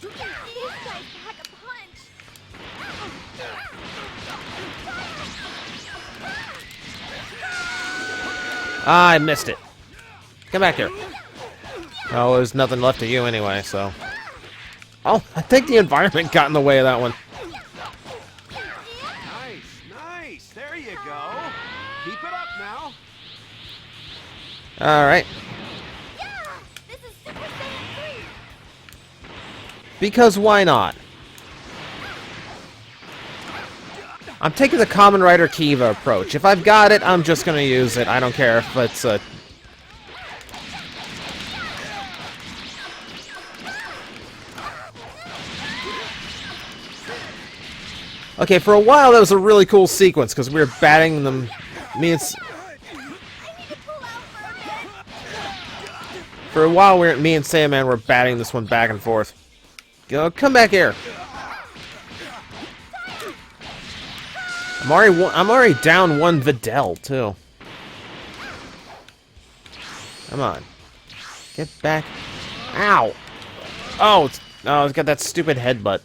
These guys pack a punch. Ah, I missed it. Come back here. Oh, there's nothing left of you anyway, so... Oh, I think the environment got in the way of that one. Nice, nice. There you go. Keep it up now. Alright. Yeah! This is Super Saiyan 3! Because why not? I'm taking the Kamen Rider Kiva approach. If I've got it, I'm just gonna use it. I don't care if it's Okay, for a while that was a really cool sequence because we were batting them. Me and For a while, me and Sandman were batting this one back and forth. Go, come back here. I'm already down one Videl too. Come on, get back. Ow! Oh, it's got that stupid headbutt.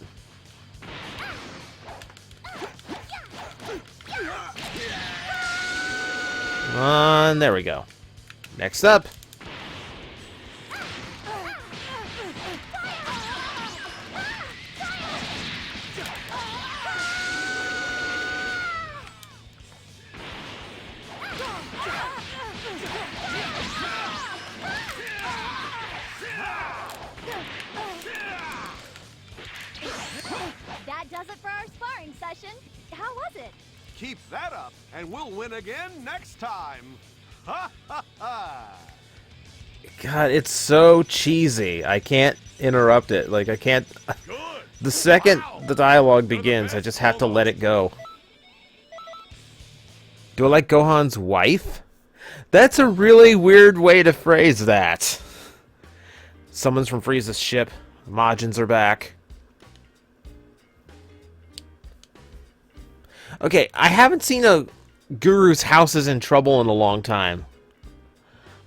Come on, there we go. Next up. That does it for our sparring session. How was it? Keep that up, and we'll win again next time. Ha ha ha! God, it's so cheesy. I can't interrupt it. Like, I can't... The second the dialogue begins, I just have to let it go. Do I like Gohan's wife? That's a really weird way to phrase that. Someone's from Frieza's ship. Majins are back. Okay, I haven't seen a Guru's house is in trouble in a long time.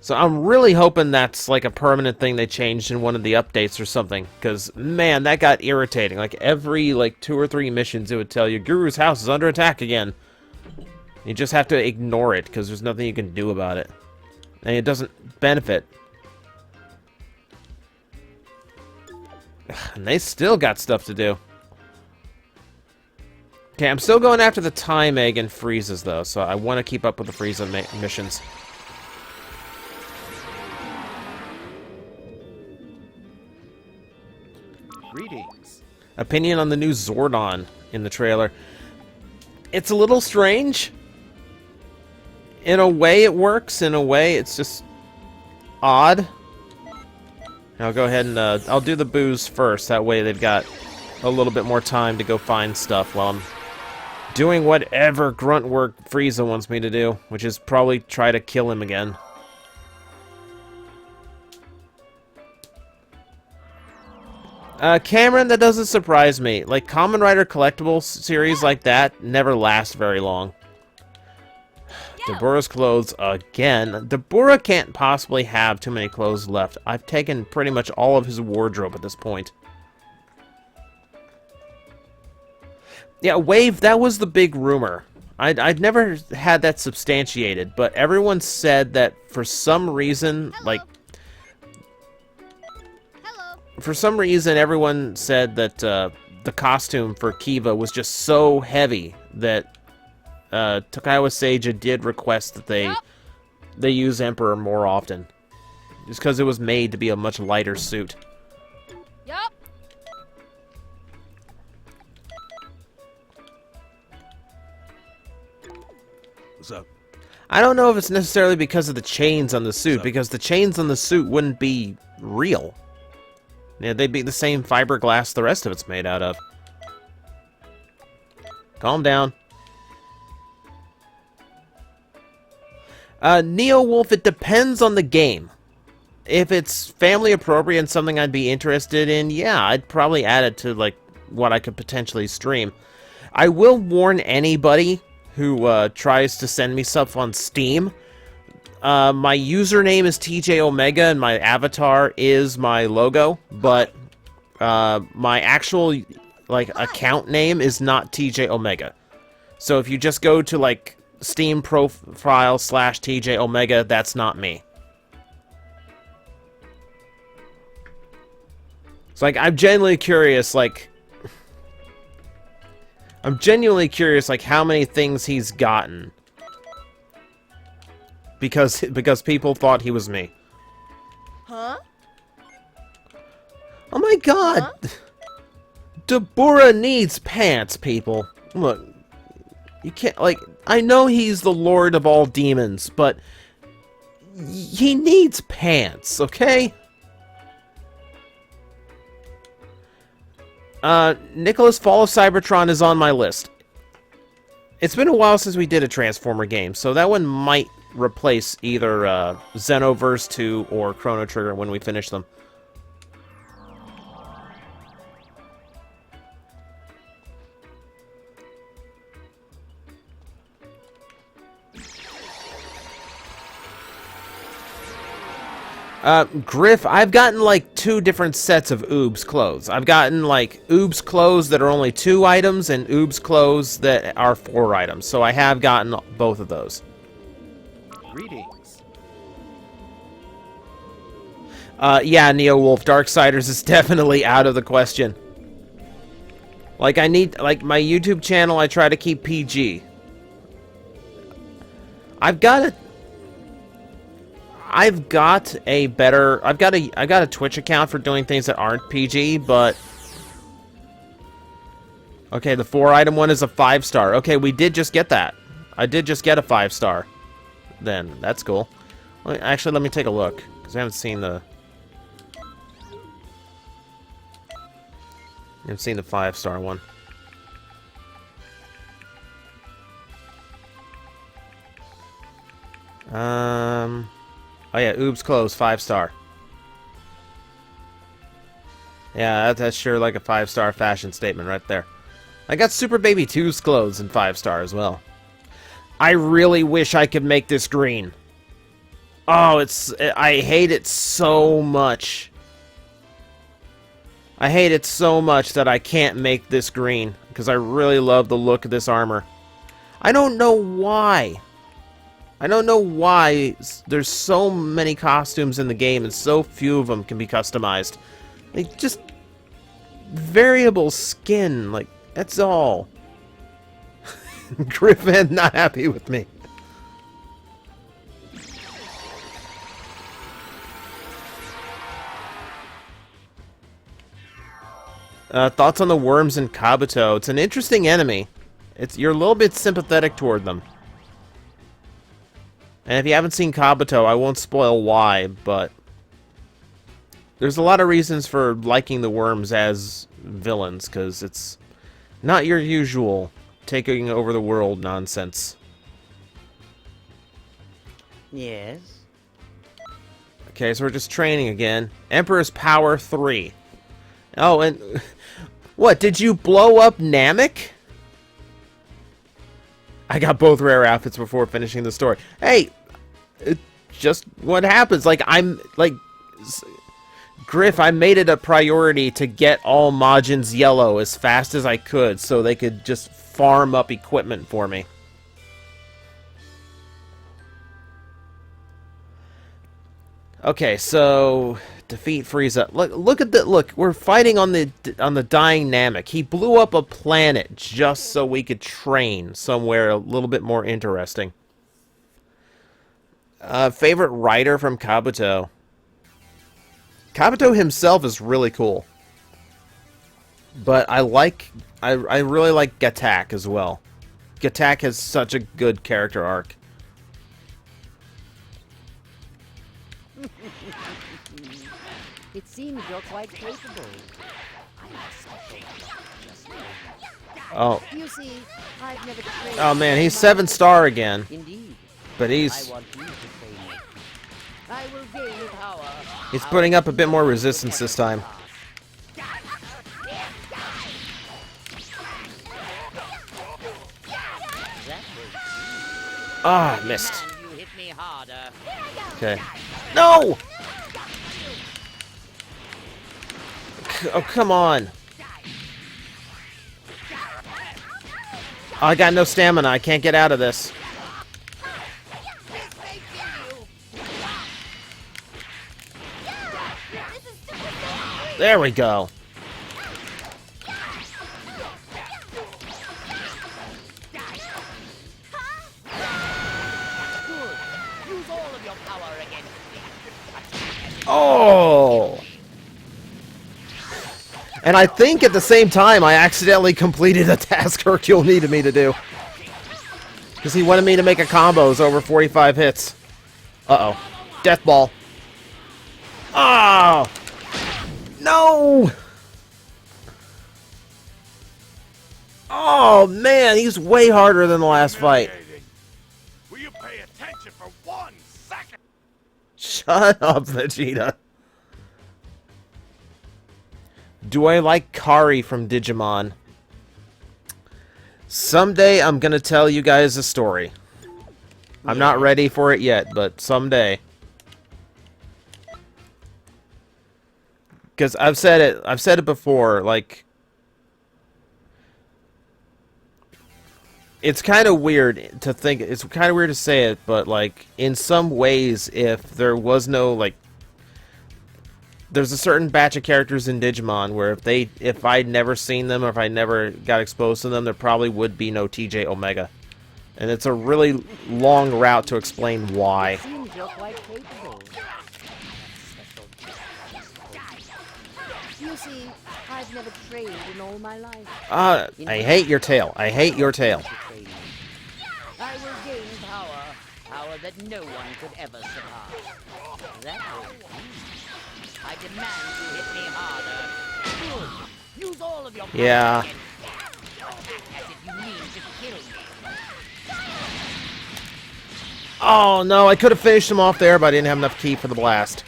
So I'm really hoping that's like a permanent thing they changed in one of the updates or something. Because, man, that got irritating. Like, every, 2 or 3 missions, it would tell you, Guru's house is under attack again. You just have to ignore it, because there's nothing you can do about it. And it doesn't benefit. And they still got stuff to do. Okay, I'm still going after the Time Egg and Frieza's, though, so I want to keep up with the Frieza missions. Greetings. Opinion on the new Zordon in the trailer. It's a little strange. In a way it works, in a way it's just odd. I'll go ahead and I'll do the booze first, that way they've got a little bit more time to go find stuff while I'm doing whatever grunt work Frieza wants me to do, which is probably try to kill him again. Cameron, that doesn't surprise me. Like, Kamen Rider collectible series like that never last very long. Dabura's clothes again. Dabura can't possibly have too many clothes left. I've taken pretty much all of his wardrobe at this point. Yeah, Wave, that was the big rumor. I'd never had that substantiated, but everyone said that for some reason, for some reason, everyone said that the costume for Kiva was just so heavy that Takaiwa Seija did request that they use Emperor more often. Just because it was made to be a much lighter suit. Yup. So, I don't know if it's necessarily because of the chains on the suit, because the chains on the suit wouldn't be real. Yeah, they'd be the same fiberglass the rest of it's made out of. Calm down. Neo Wolf, it depends on the game. If it's family appropriate and something I'd be interested in, yeah, I'd probably add it to, like, what I could potentially stream. I will warn anybody who tries to send me stuff on Steam. My username is TJOmega and my avatar is my logo, but my actual, like, account name is not TJOmega. So if you just go to, like, Steam profile / TJOmega, that's not me. It's like, I'm genuinely curious, like, how many things he's gotten. Because people thought he was me. Huh? Oh my god! Huh? Dabura needs pants, people. Look, you can't, like, I know he's the lord of all demons, but he needs pants, okay? Nicholas Fall of Cybertron is on my list. It's been a while since we did a Transformer game, so that one might replace either Xenoverse 2 or Chrono Trigger when we finish them. Griff, I've gotten like 2 different sets of Oobs clothes. I've gotten like Oobs clothes that are only 2 items and Oobs clothes that are 4 items. So I have gotten both of those. greetings. Yeah, Neo Wolf, Darksiders is definitely out of the question. Like, I need, like, my YouTube channel, I try to keep PG. I've got a Twitch account for doing things that aren't PG, but okay, the 4-item one is a 5-star. Okay, we did just get that. I did just get a 5-star. Then that's cool. Actually, let me take a look because I haven't seen the 5-star one. Oh yeah, Oobs clothes, 5-star. Yeah, that's sure like a 5-star fashion statement right there. I got Super Baby 2's clothes in 5-star as well. I really wish I could make this green. Oh, I hate it so much. I hate it so much that I can't make this green because I really love the look of this armor. I don't know why. I don't know why there's so many costumes in the game and so few of them can be customized. Like, just variable skin, like, that's all. Griffin not happy with me. Thoughts on the worms in Kabuto? It's an interesting enemy. You're a little bit sympathetic toward them. And if you haven't seen Kabuto, I won't spoil why, but there's a lot of reasons for liking the worms as villains, because it's not your usual taking over the world nonsense. Yes. Okay, so we're just training again. Emperor's Power 3. Oh, and what, did you blow up Namek? I got both rare outfits before finishing the story. Hey, just what happens. Like, Griff, I made it a priority to get all Majins yellow as fast as I could so they could just farm up equipment for me. Okay, so defeat Frieza. Look at the look. We're fighting on the dying Namek. He blew up a planet just so we could train somewhere a little bit more interesting. Favorite writer from Kabuto. Kabuto himself is really cool, but I really like Gatak as well. Attack has such a good character arc. It seems you're quite capable. I'm a special just for you. Oh. You see, I've never trained. Oh man, he's my 7-star again. Indeed. But I he's want you to train me. I will gain power. he's putting up a bit more resistance this time. Ah, missed. Man, you hit me harder. Okay. No! Oh, come on. Oh, I got no stamina. I can't get out of this. There we go. Good. Use all of your power against me. Oh! And I think at the same time I accidentally completed a task Hercule needed me to do. Because he wanted me to make a combos over 45 hits. Uh-oh. Death ball. Oh! No! Oh, man, he's way harder than the last fight. Will you pay attention for 1 second? Shut up, Vegeta. Do I like Kari from Digimon? Someday I'm gonna tell you guys a story. I'm not ready for it yet, but someday. Because I've said it before, like, it's kind of weird to think, it's kind of weird to say it, but, like, in some ways, if there was no, like, there's a certain batch of characters in Digimon where if I'd never seen them or if I never got exposed to them, there probably would be no TJOmega. And it's a really long route to explain why. Seems you're quite capable. You see, I've never trained in all my life. I hate your tail. I hate your tail. I will gain power that no one could ever surpass. That will do. I demand you hit me harder. Good. Use all of your power. Yeah. Against me. As if you mean to kill me. Oh no, I could have finished him off there, but I didn't have enough ki for the blast.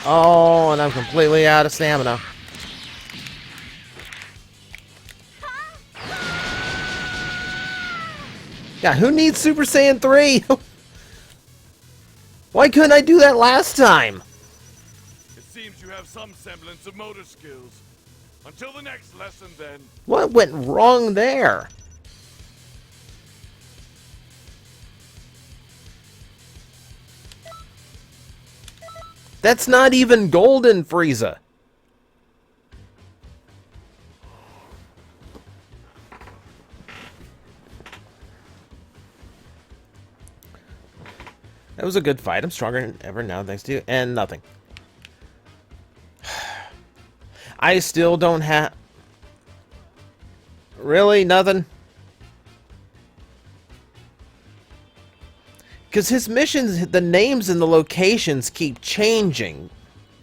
Oh, and I'm completely out of stamina. Yeah, who needs Super Saiyan 3? Why couldn't I do that last time? It seems you have some semblance of motor skills. Until the next lesson, then. What went wrong there? That's not even Golden Frieza. That was a good fight. I'm stronger than ever now, thanks to you. And nothing. I still don't have... Really? Nothing? Because his missions, the names and the locations keep changing.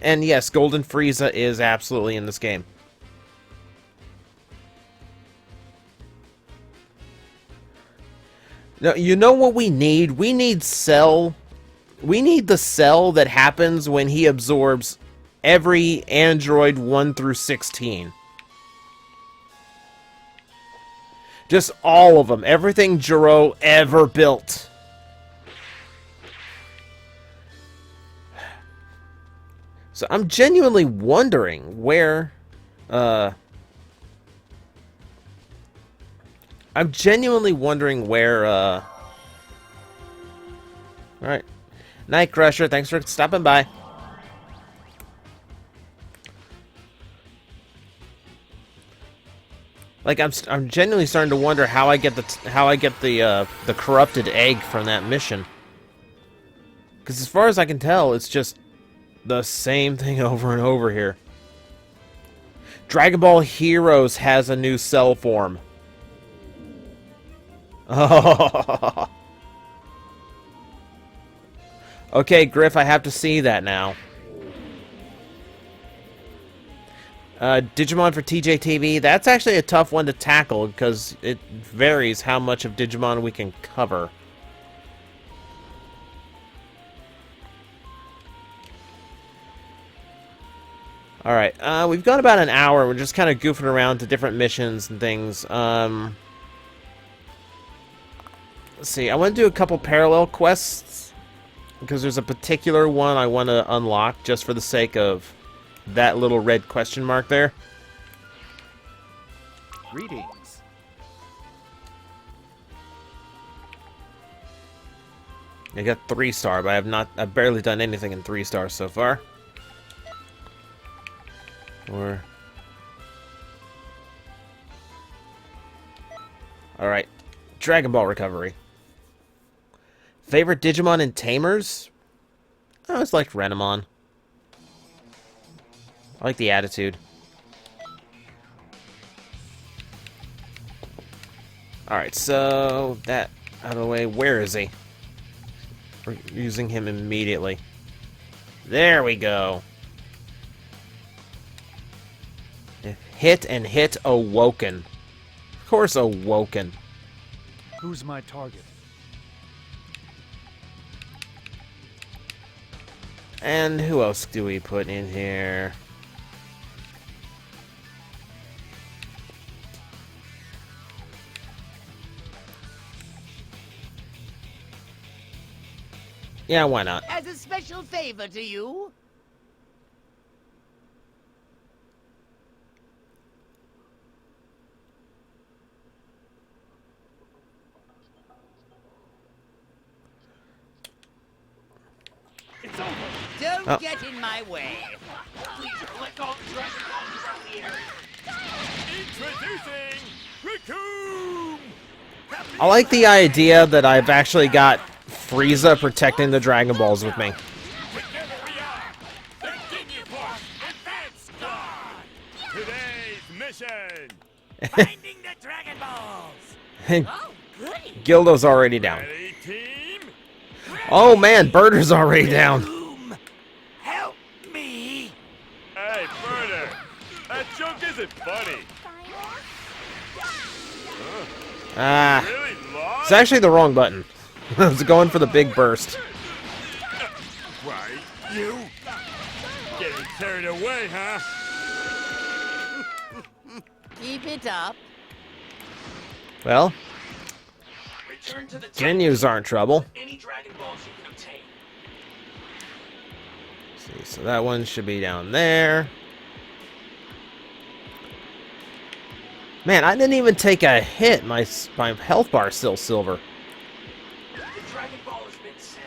And yes, Golden Frieza is absolutely in this game. Now, you know what we need? We need Cell. We need the cell that happens when he absorbs every android 1 through 16. Just all of them. Everything Jiro ever built. So I'm genuinely wondering where... Alright. Night Crusher, thanks for stopping by. Like I'm genuinely starting to wonder how I get the corrupted egg from that mission. Because as far as I can tell, it's just the same thing over and over here. Dragon Ball Heroes has a new cell form. Oh. Okay, Griff, I have to see that now. Digimon for TJTV, that's actually a tough one to tackle because it varies how much of Digimon we can cover. Alright, we've got about an hour. We're just kind of goofing around to different missions and things. Let's see, I want to do a couple parallel quests because there's a particular one I want to unlock just for the sake of that little red question mark there. Greetings. I got 3-star, but I've barely done anything in 3 stars so far. Alright. Dragon Ball recovery. Favorite Digimon and Tamers? I always liked Renamon. I like the attitude. Alright, so that out of the way. Where is he? We're using him immediately. There we go. Hit and hit awoken. Of course awoken. Who's my target? And who else do we put in here? Yeah, why not? As a special favor to you. It's over. Don't get in my way. Please collect all the Dragon Balls around the area. Introducing Recoome! I like the idea that I've actually got Frieza protecting the Dragon Balls with me. Together we are the Digimon Advance Squad! Today's mission! Finding the Dragon Balls. Oh, goody. Gildo's already down. Ready, team? Oh man, Birder's already down. Boom. Help me. Hey, Birder! That joke isn't funny. Ah, Really lost? it's actually the wrong button. I was going for the big burst. Right, you? Getting carried away, huh? Keep it up. Well, Return to the Genyus are in trouble. any Dragon Balls you can obtain. See, so that one should be down there. Man, I didn't even take a hit. My health bar is still silver. The Dragon Ball has been sent.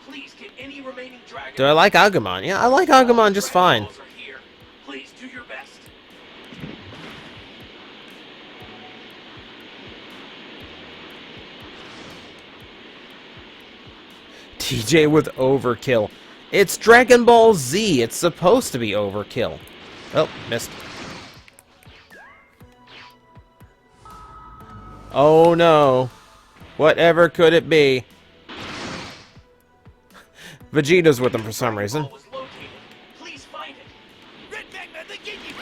Please get any remaining Dragon Do I like Agumon? Yeah, I like Agumon just fine. Balls are here. Please do your best. TJ with overkill. It's Dragon Ball Z. It's supposed to be overkill. Oh, missed. Oh no. Whatever could it be? Vegeta's with him for some reason. Ball was located. Please find it. Red Magma, the Ginyu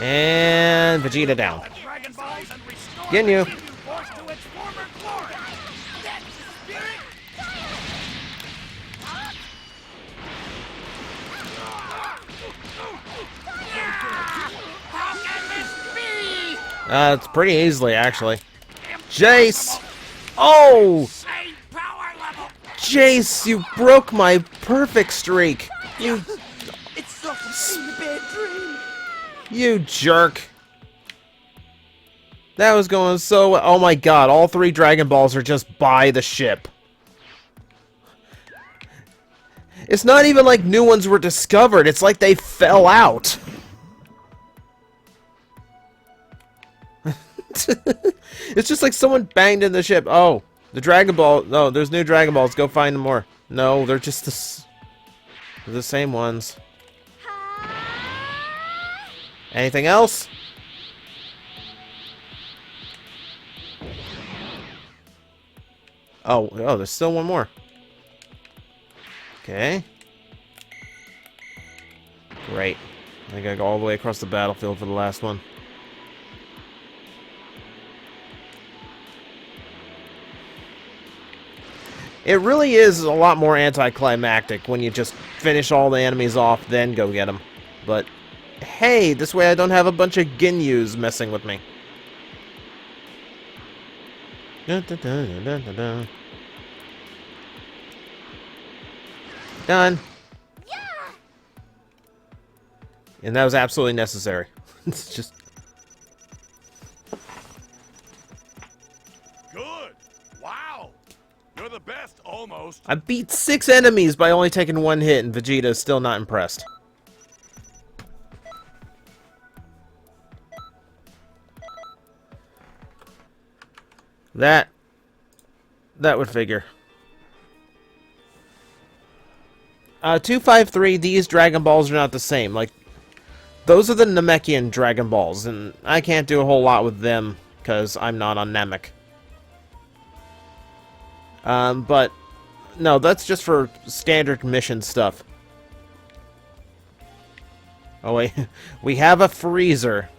And Vegeta down. Dragon Balls and restore Ginyu. the Ginyu Force to its former glory. That's the spirit. How can this be? It's pretty easily, actually. Jace! Oh! Same power level. Jace, you broke my perfect streak. You, It's so complete bad dream. you jerk. That was going so well. Oh my god, all 3 Dragon Balls are just by the ship. It's not even like new ones were discovered. It's like they fell out. What? It's just like someone banged in the ship. Oh, the Dragon Ball. No, there's new Dragon Balls. Go find more. No, they're just the same ones. Anything else? Oh, there's still one more. Okay. Great. I gotta go all the way across the battlefield for the last one. It really is a lot more anticlimactic when you just finish all the enemies off, then go get them. But, hey, this way I don't have a bunch of Ginyus messing with me. Dun, dun, dun, dun, dun, dun. Done. Yeah! And that was absolutely necessary. It's just... Good. Wow. You're the best, almost. I beat 6 enemies by only taking 1 hit, and Vegeta is still not impressed. That would figure. 253, these Dragon Balls are not the same. Like, those are the Namekian Dragon Balls, and I can't do a whole lot with them, because I'm not on Namek. But, no, that's just for standard mission stuff. Oh, wait. We have a freezer.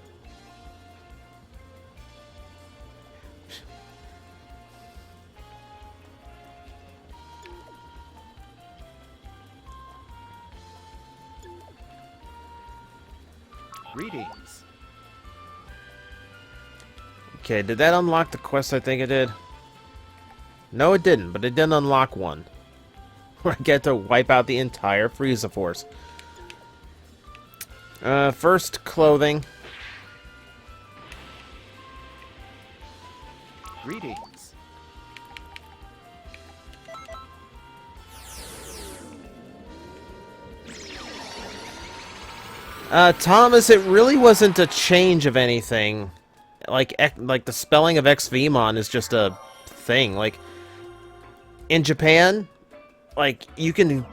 Greetings. Okay, did that unlock the quest I think it did? No, it didn't, but it did unlock one. Where I get to wipe out the entire Frieza Force. First, clothing. Greetings. Thomas, it really wasn't a change of anything. Like the spelling of XVmon is just a thing. Like, in Japan, like, you can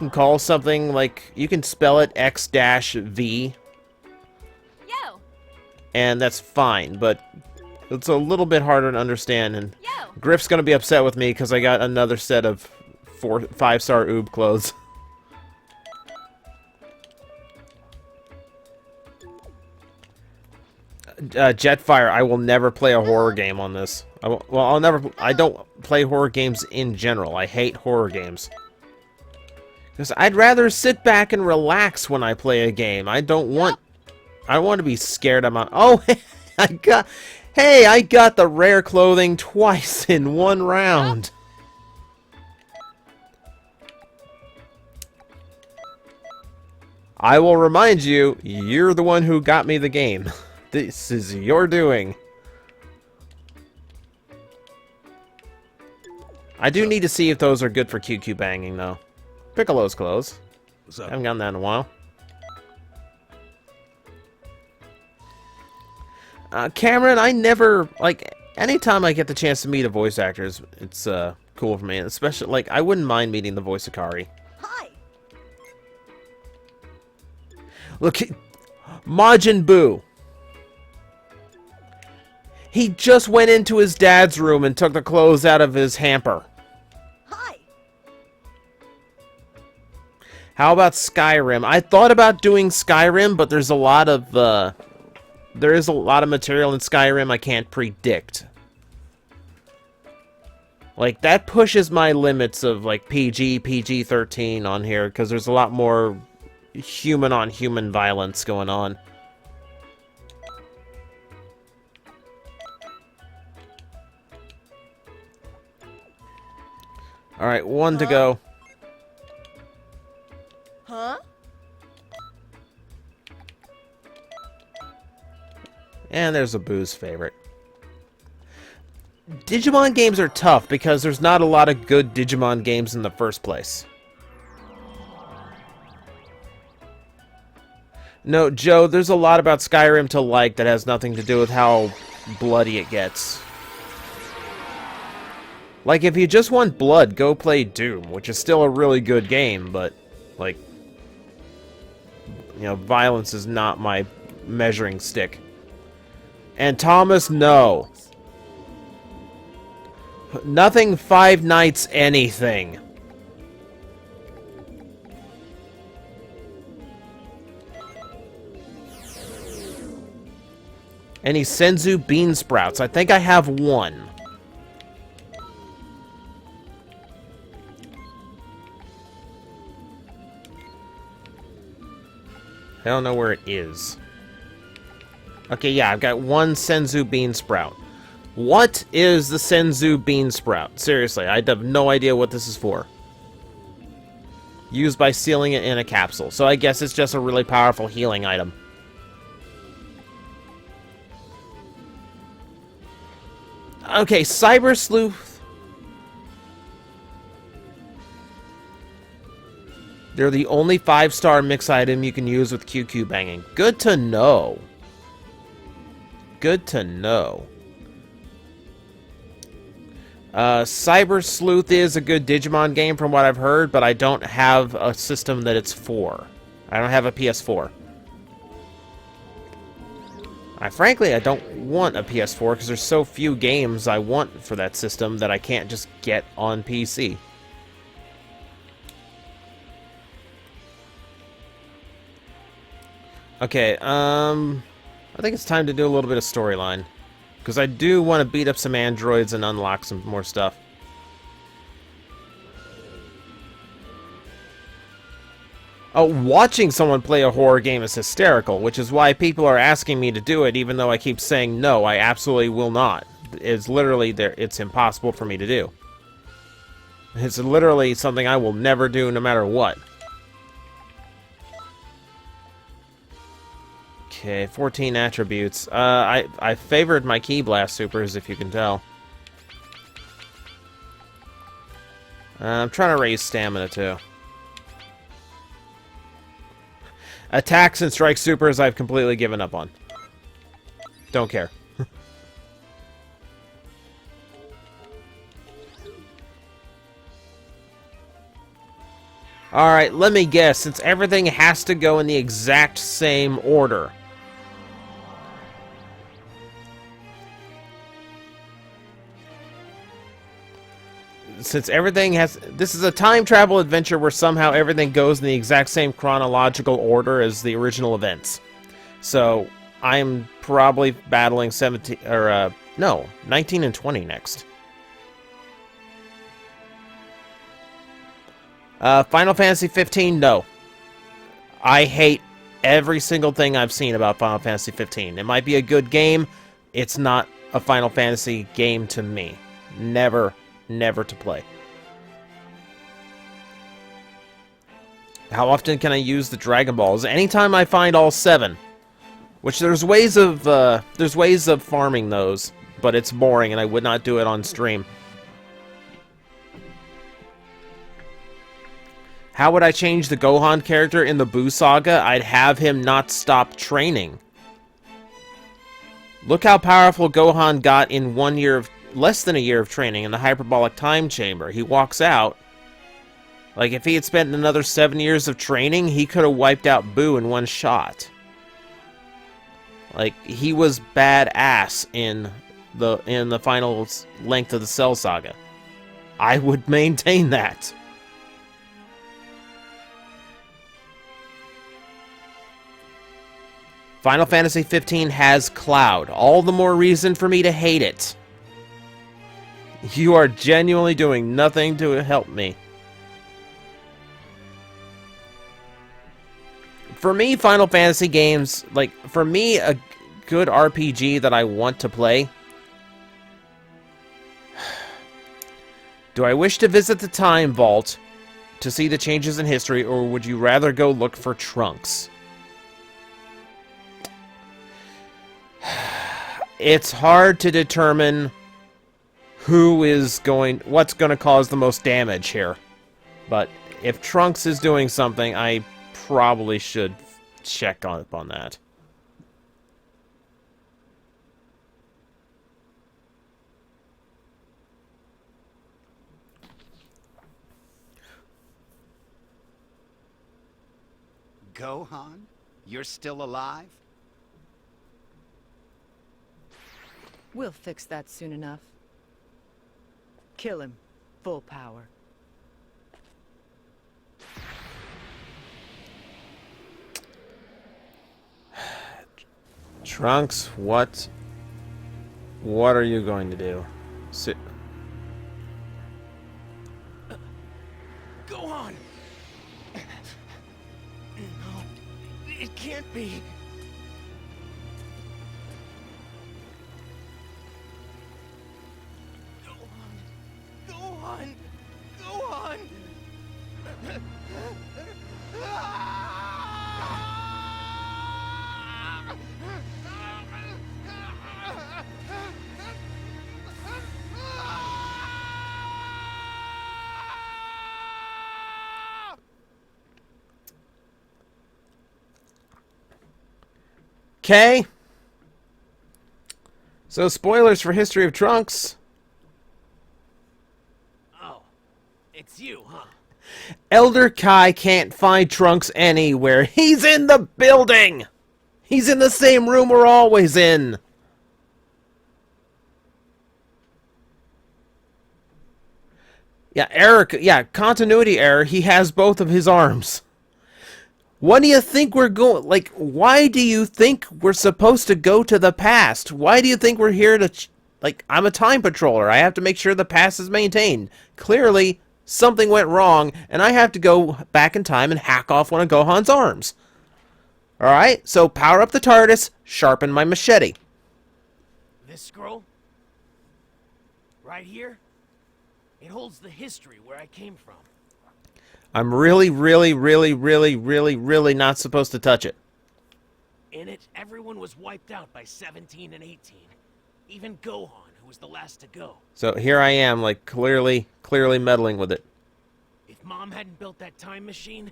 call something, like, you can spell it X-V, Yo! and that's fine, but it's a little bit harder to understand, and Yo! Griff's gonna be upset with me because I got another set of 5-star Oob clothes. Jetfire, I will never play a horror game on this. I don't play horror games in general. I hate horror games. Because I'd rather sit back and relax when I play a game. I want to be scared. Oh, I got the rare clothing twice in one round. I will remind you, you're the one who got me the game. This is your doing. I do need to see if those are good for QQ banging, though. Piccolo's clothes. What's up? Haven't gotten that in a while. Cameron, I never, like, anytime I get the chance to meet a voice actor, it's cool for me. Especially, like, I wouldn't mind meeting the voice of Kari. Hi! Look, Majin Buu. He just went into his dad's room and took the clothes out of his hamper. Hi! How about Skyrim? I thought about doing Skyrim, but there's a lot of there is a lot of material in Skyrim I can't predict. Like, that pushes my limits of, like, PG-13 on here, because there's a lot more human-on-human violence going on. Alright, one to go. Huh? And there's a Boo's favorite. Digimon games are tough because there's not a lot of good Digimon games in the first place. No, Joe, there's a lot about Skyrim to like that has nothing to do with how bloody it gets. Like, if you just want blood, go play Doom, which is still a really good game, but, like, you know, violence is not my measuring stick. And Thomas, no. Nothing Five Nights anything. Any Senzu bean sprouts? I think I have one. I don't know where it is. Okay, yeah, I've got one Senzu bean sprout. What is the Senzu bean sprout? Seriously, I have no idea what this is for. Used by sealing it in a capsule. So I guess it's just a really powerful healing item. Okay, Cyber Sleuth. They're the only 5-star mix item you can use with QQ banging. Good to know. Good to know. Cyber Sleuth is a good Digimon game from what I've heard, but I don't have a system that it's for. I don't have a PS4. Frankly, I don't want a PS4 because there's so few games I want for that system that I can't just get on PC. Okay, I think it's time to do a little bit of storyline. Because I do want to beat up some androids and unlock some more stuff. Oh, watching someone play a horror game is hysterical, which is why people are asking me to do it, even though I keep saying no, I absolutely will not. It's literally it's impossible for me to do. It's literally something I will never do no matter what. Okay, 14 attributes. I favored my Ki Blast supers, if you can tell. I'm trying to raise stamina, too. Attacks and strike supers I've completely given up on. Don't care. Alright, let me guess, since everything has to go in the exact same order. Since everything has... This is a time travel adventure where somehow everything goes in the exact same chronological order as the original events. So, I'm probably battling 17... Or, no, 19 and 20 next. Final Fantasy 15, no. I hate every single thing I've seen about Final Fantasy 15. It might be a good game. It's not a Final Fantasy game to me. Never to play. How often can I use the Dragon Balls? Anytime I find all 7. Which there's ways of farming those, but it's boring and I would not do it on stream. How would I change the Gohan character in the Buu Saga? I'd have him not stop training. Look how powerful Gohan got in less than a year of training in the hyperbolic time chamber. He walks out. Like, if he had spent another 7 years of training, he could have wiped out Buu in one shot. Like, he was badass in the final length of the Cell Saga. I would maintain that. Final Fantasy 15 has Cloud. All the more reason for me to hate it. You are genuinely doing nothing to help me. For me, Final Fantasy games, like, for me, a good RPG that I want to play. Do I wish to visit the Time Vault to see the changes in history, or would you rather go look for Trunks? It's hard to determine what's going to cause the most damage here. But if Trunks is doing something, I probably should check up on that. Gohan? You're still alive? We'll fix that soon enough. Kill him. Full power. Trunks, what are you going to do? Go on! No, it can't be. Go on! Go on! Okay. So spoilers for History of Trunks. Oh, it's you, huh? Elder Kai can't find Trunks anywhere. He's in the building. He's in the same room we're always in. Yeah, error. Yeah, continuity error. He has both of his arms. What do you think we're going... Like, why do you think we're supposed to go to the past? Why do you think we're here to... Like, I'm a time patroller. I have to make sure the past is maintained. Clearly, something went wrong, and I have to go back in time and hack off one of Gohan's arms. Alright, so power up the TARDIS, sharpen my machete. This scroll? Right here? It holds the history where I came from. I'm really not supposed to touch it. In it, everyone was wiped out by 17 and 18. Even Gohan, who was the last to go. So here I am, like, clearly meddling with it. If Mom hadn't built that time machine,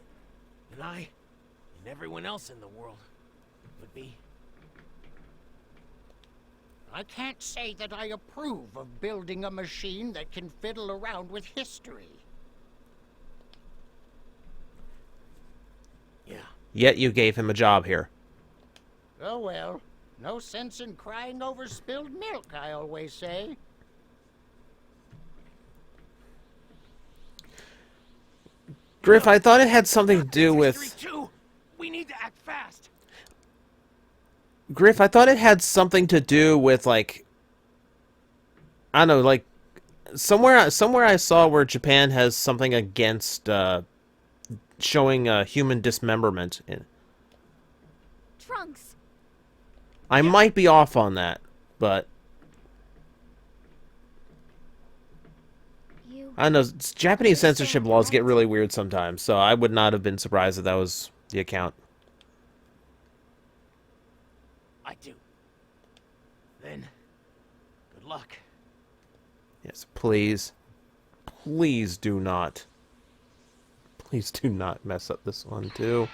then I, and everyone else in the world, would be... I can't say that I approve of building a machine that can fiddle around with history. Yeah. Yet you gave him a job here. Oh well, no sense in crying over spilled milk, I always say. Griff, I thought it had something to do with... History too. We need to act fast. Griff, I thought it had something to do with, like... I don't know, like... Somewhere I saw where Japan has something against, showing human dismemberment. Trunks. I might be off on that, but... I don't know, Japanese censorship laws get really weird sometimes, so I would not have been surprised if that was the account. I do. Then, good luck. Yes, please. Please do not. Please do not mess up this one, too.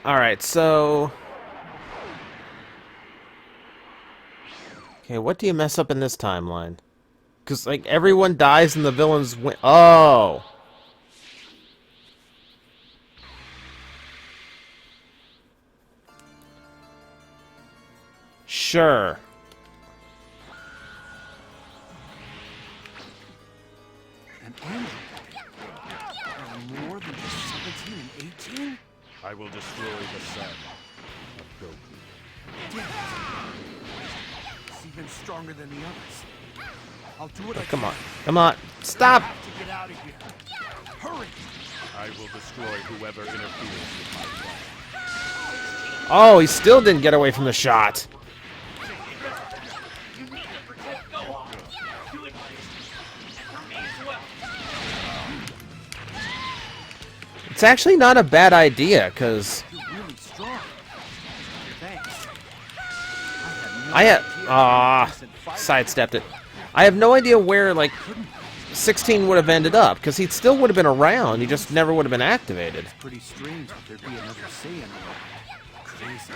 Alright, so... Okay, what do you mess up in this timeline? Because, like, everyone dies and the villains win... Oh! Sure. An angel? There are more than just 17 and 18? I will destroy the son of Goku. It's even stronger than the others. I'll do what I Come can. on. Come on. Stop! I have to get out of here. Hurry! I will destroy whoever interferes with my plan. Oh, he still didn't get away from the shot. You need to protect Gohan. Do it, and for me as well. It's actually not a bad idea, because... You're really strong. Thanks. I had... sidestepped it. I have no idea where, like... 16 would have ended up, because he still would have been around, he just never would have been activated. Pretty strange that there'd be another Saiyan around. Crazy.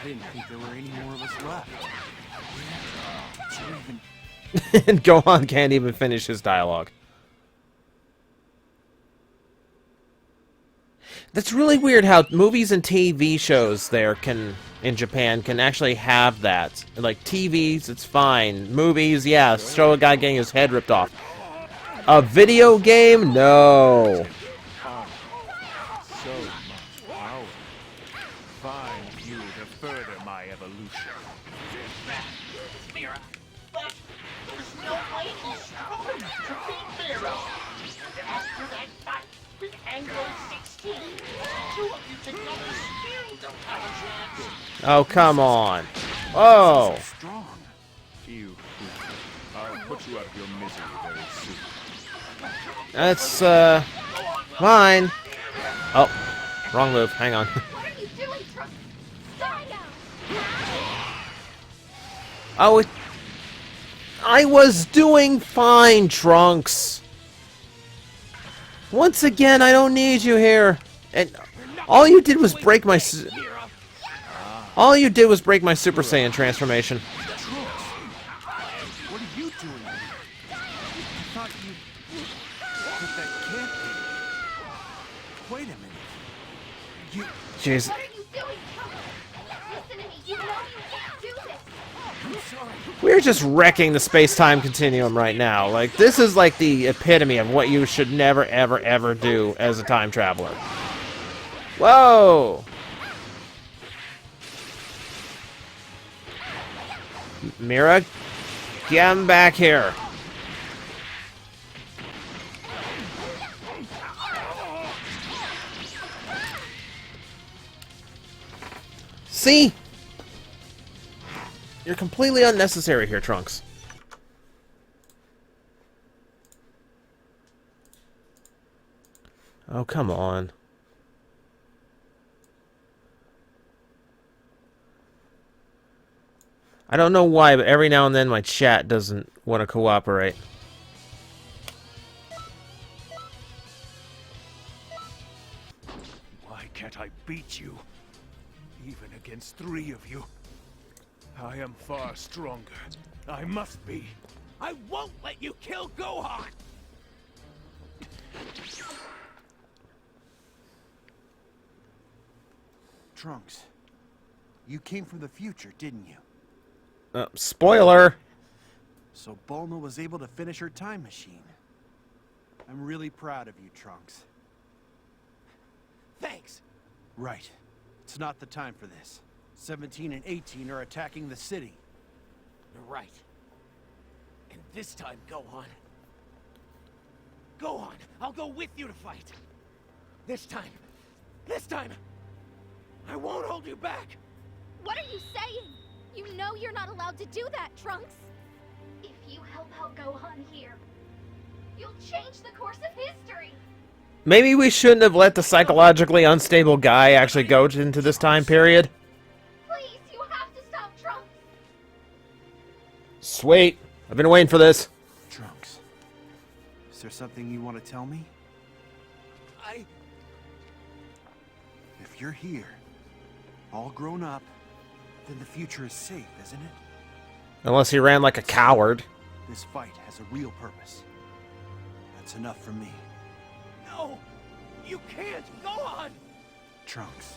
I didn't think there were any more of us left. Did you even... And Gohan can't even finish his dialogue. That's really weird how movies and TV shows there can, in Japan, can actually have that. Like, TVs, it's fine. Movies, yeah, show a guy getting his head ripped off. A video game? No. So much power. Fine fuel to further my evolution. Mira, but there's no way he's strong enough to beat Mira. And after that fight with Anglo 16, two of you together still don't have a chance. Oh, come on. Oh. Strong. You. I'll put you out of your misery very soon. That's, fine. Oh, wrong move. Hang on. What are you doing, Trunks? Stop now! Oh, I was doing fine, Trunks. Once again, I don't need you here. And all you did was break my... All you did was break my Super Saiyan transformation. What are you doing here? I thought you... But that can't be. Wait a minute. You... Jeez. What are you doing, Trunks? Listen to me, you know you can't do this! I'm sorry. We're just wrecking the space-time continuum right now. Like, this is like the epitome of what you should never, ever, ever do as a time traveler. Whoa! Mira, get him back here. See? You're completely unnecessary here, Trunks. Oh, come on. I don't know why, but every now and then my chat doesn't want to cooperate. Why can't I beat you? Even against three of you. I am far stronger. I must be. I won't let you kill Gohan! Trunks, you came from the future, didn't you? Spoiler! So Bulma was able to finish her time machine. I'm really proud of you, Trunks. Thanks! Right. It's not the time for this. 17 and 18 are attacking the city. You're right. And this time, Gohan. Gohan, I'll go with you to fight. This time, I won't hold you back. What are you saying? You know you're not allowed to do that, Trunks! If you help out Gohan here, you'll change the course of history! Maybe we shouldn't have let the psychologically unstable guy actually go into this time period. Please, you have to stop Trunks! Sweet. I've been waiting for this. Trunks, is there something you want to tell me? If you're here, all grown up, then the future is safe, isn't it? Unless he ran like a coward. This fight has a real purpose. That's enough for me. No! You can't! Gohan! Trunks,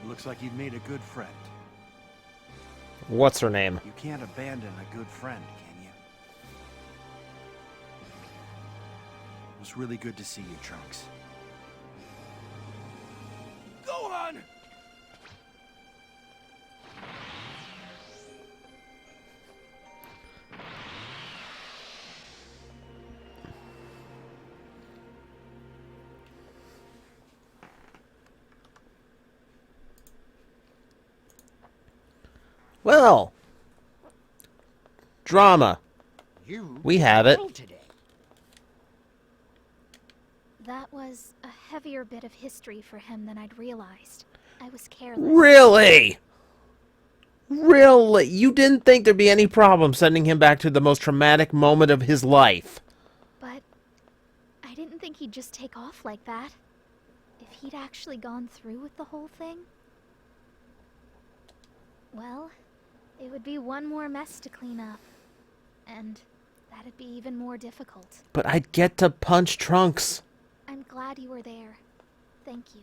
it looks like you've made a good friend. What's her name? You can't abandon a good friend, can you? It was really good to see you, Trunks. Gohan! Well, drama. We have it. That was a heavier bit of history for him than I'd realized. I was careless. Really? Really? You didn't think there'd be any problem sending him back to the most traumatic moment of his life? But I didn't think he'd just take off like that. If he'd actually gone through with the whole thing, well, it would be one more mess to clean up. And that'd be even more difficult. But I'd get to punch Trunks. I'm glad you were there. Thank you.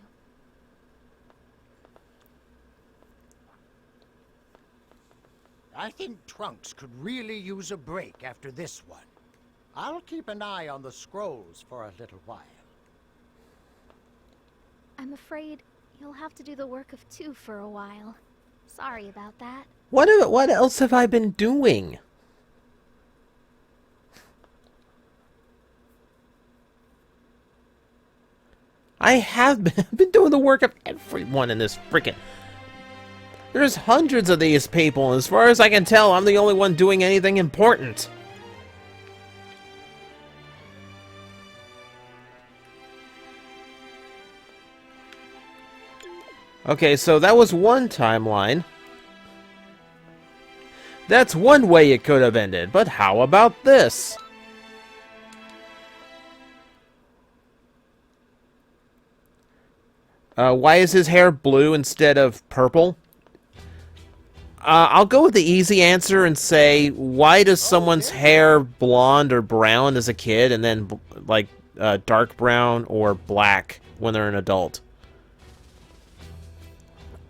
I think Trunks could really use a break after this one. I'll keep an eye on the scrolls for a little while. I'm afraid you'll have to do the work of two for a while. Sorry about that. What else have I been doing? I have been doing the work of everyone in this freaking... There's hundreds of these people, and as far as I can tell, I'm the only one doing anything important. Okay, so that was one timeline. That's one way it could have ended, but how about this? Why is his hair blue instead of purple? I'll go with the easy answer and say, why does someone's hair blonde or brown as a kid and then, like, dark brown or black when they're an adult?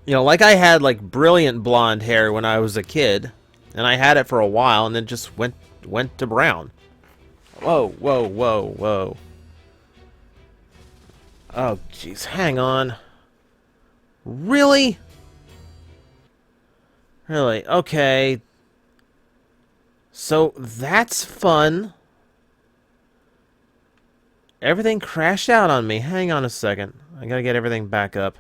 You know, like I had, like, brilliant blonde hair when I was a kid, and I had it for a while, and then just went to brown. Whoa, whoa, whoa, whoa. Oh, jeez, hang on. Really? Really? Okay. So, that's fun. Everything crashed out on me. Hang on a second. I gotta get everything back up.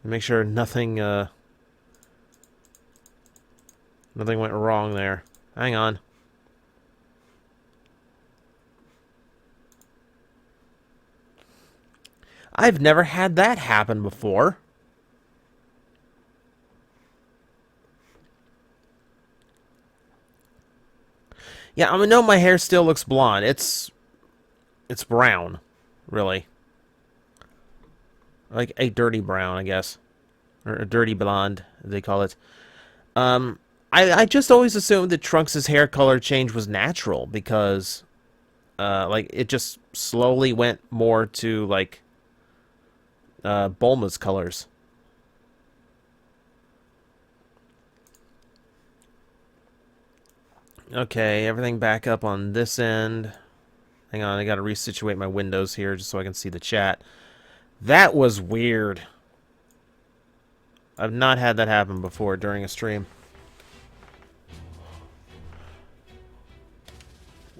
Make sure nothing, nothing went wrong there. Hang on. I've never had that happen before. Yeah, I know my hair still looks blonde. It's brown, really. Like a dirty brown, I guess. Or a dirty blonde, they call it. I just always assumed that Trunks' hair color change was natural because, like, it just slowly went more to, like, Bulma's colors. Okay, everything back up on this end. Hang on, I gotta resituate my windows here just so I can see the chat. That was weird. I've not had that happen before during a stream.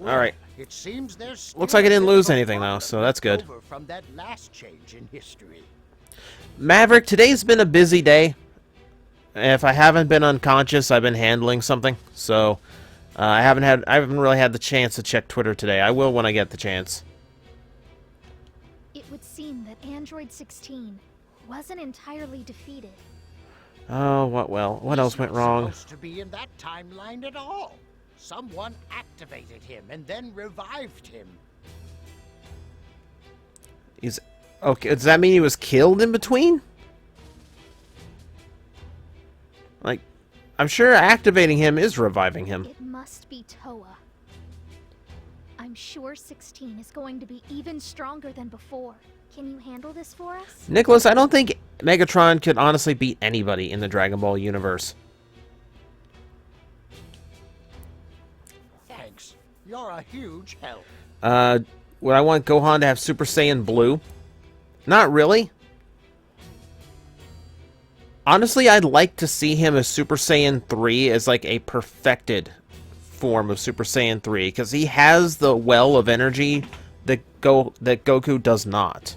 Alright. It seems there's looks like I didn't lose anything though, so that's good. From that last change in history. Maverick, today's been a busy day. If I haven't been unconscious, I've been handling something. So I haven't really had the chance to check Twitter today. I will when I get the chance. It would seem that Android 16 wasn't entirely defeated. Oh, what else went wrong? Supposed to be in that timeline at all. Someone activated him and then revived him. Okay, does that mean he was killed in between? Like, I'm sure activating him is reviving him. It must be Toa. I'm sure 16 is going to be even stronger than before. Can you handle this for us? Nicholas, I don't think Megatron could honestly beat anybody in the Dragon Ball universe. Thanks. You're a huge help. Would I want Gohan to have Super Saiyan Blue? Not really. Honestly, I'd like to see him as Super Saiyan 3 as like a perfected form of Super Saiyan 3, because he has the well of energy that Goku does not.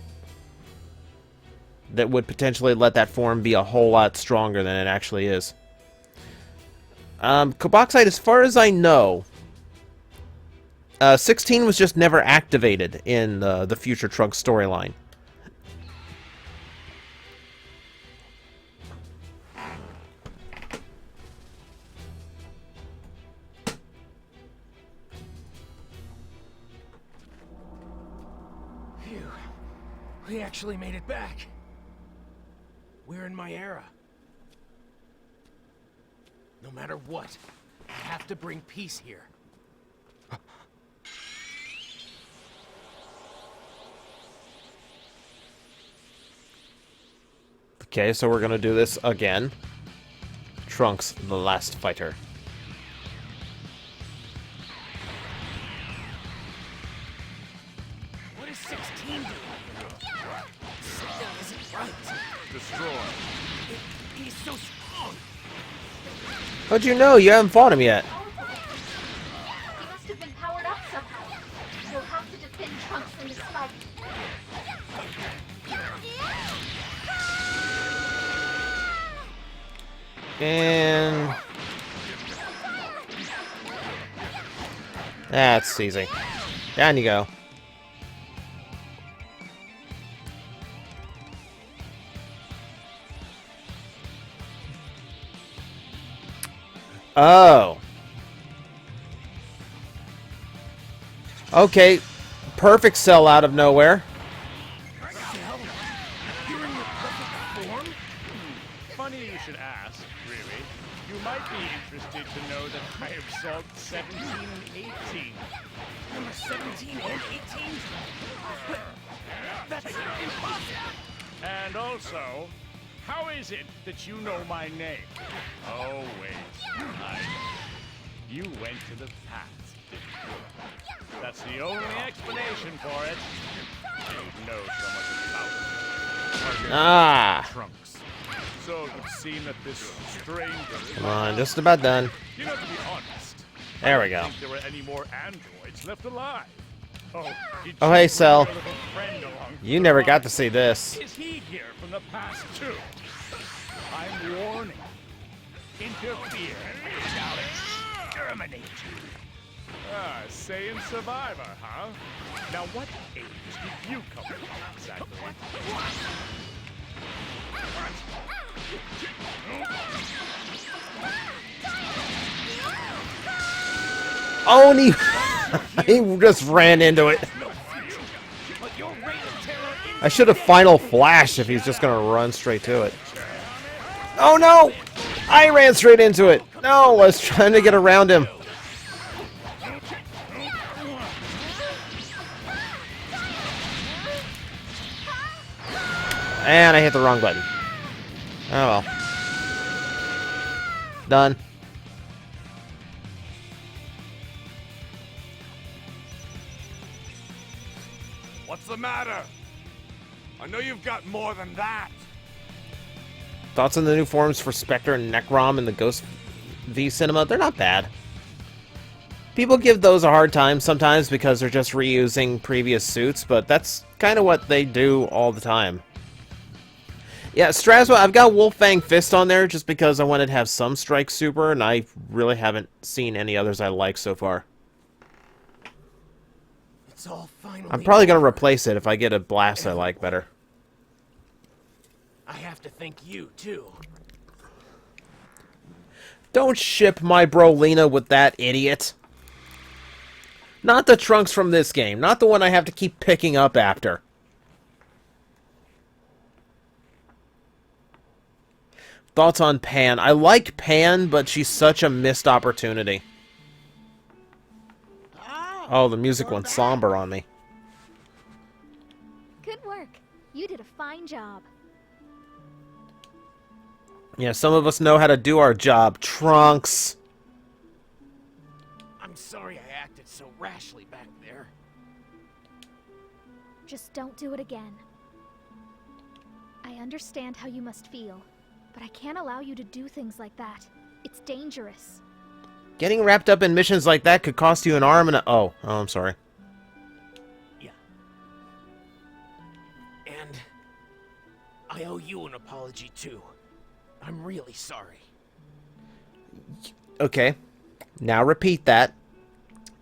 That would potentially let that form be a whole lot stronger than it actually is. Koboxite, as far as I know, 16 was just never activated in the Future Trunks storyline. Phew. We actually made it back. We're in my era. No matter what, I have to bring peace here. Okay, so we're gonna do this again. Trunks, the last fighter. What is 16 doing? Something isn't right. Destroy. He's so strong. How'd you know? You haven't fought him yet. He must have been powered up somehow. You'll have to defend Trunks from this fight. And that's easy. Down you go. Oh. Okay. Perfect cell out of nowhere. Cell? You're in your perfect form? Funny you should ask, really. You might be interested to know that I absorbed 17 and 18. Number 17 and 18? But that's impossible. And also, how is it that you know my name? Oh, wait. I know. You went to the past, didn't you? That's the only explanation for it. You know so much about it. Ah. Trunks. So it would seem that this stranger is... Come on, just about done. You know, to be honest, There we I go. don't think there were any more androids left alive. Oh, did Oh, you hey, bring Cell. your little friend along for You the never got ride? to see this. Is he here from the past too? I'm warning. Interfere, and we shall exterminate you. Ah, Saiyan survivor, huh? Now, what age did you come from exactly? Oh, and he just ran into it. But your reign of terror I should have final flash if he's just gonna run straight to it. Oh no! I ran straight into it. No, I was trying to get around him. And I hit the wrong button. Oh well. Done. What's the matter? I know you've got more than that. Thoughts on the new forms for Spectre and Necrom in the Ghost V cinema? They're not bad. People give those a hard time sometimes because they're just reusing previous suits, but that's kind of what they do all the time. Yeah, Strasma, I've got Wolfang Fist on there just because I wanted to have some Strike Super, and I really haven't seen any others I like so far. It's all finally I'm probably going to replace it if I get a Blast I like better. I have to thank you, too. Don't ship my Brolina with that idiot. Not the Trunks from this game. Not the one I have to keep picking up after. Thoughts on Pan? I like Pan, but she's such a missed opportunity. Oh, the music went somber on me. Good work. You did a fine job. Yeah, some of us know how to do our job. Trunks. I'm sorry I acted so rashly back there. Just don't do it again. I understand how you must feel, but I can't allow you to do things like that. It's dangerous. Getting wrapped up in missions like that could cost you an arm and a... Oh, I'm sorry. Yeah. And I owe you an apology, too. I'm really sorry. Okay. Now repeat that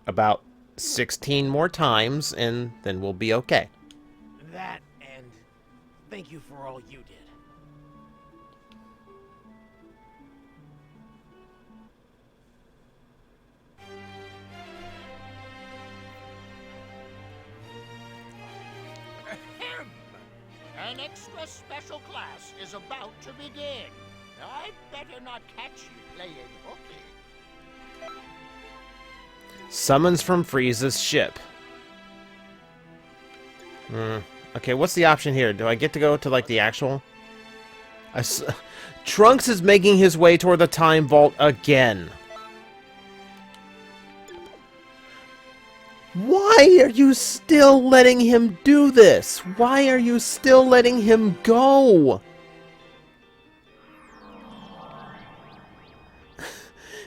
about 16 more times, and then we'll be okay. That, and thank you for all you did. An extra special class is about to begin. I'd better not catch you playing hooky. Summons from Frieza's ship. Okay, what's the option here? Do I get to go to, like, the actual... Trunks is making his way toward the time vault again. Why are you still letting him do this? Why are you still letting him go?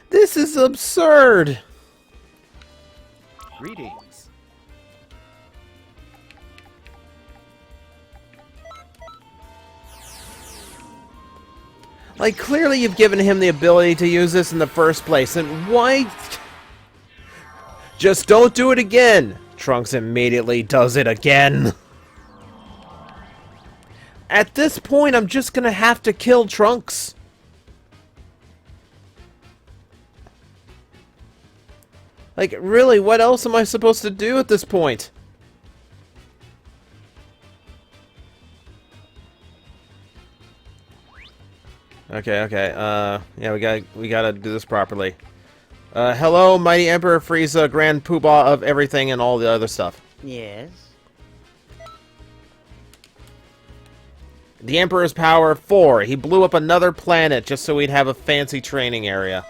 This is absurd. Greetings. Like, clearly you've given him the ability to use this in the first place, and why... Just don't do it again! Trunks immediately does it again. At this point, I'm just gonna have to kill Trunks. Like, really, what else am I supposed to do at this point? Okay, yeah, we gotta do this properly. Hello, Mighty Emperor Frieza, Grand Poobah of everything and all the other stuff. Yes? The Emperor's power 4. He blew up another planet just so we'd have a fancy training area.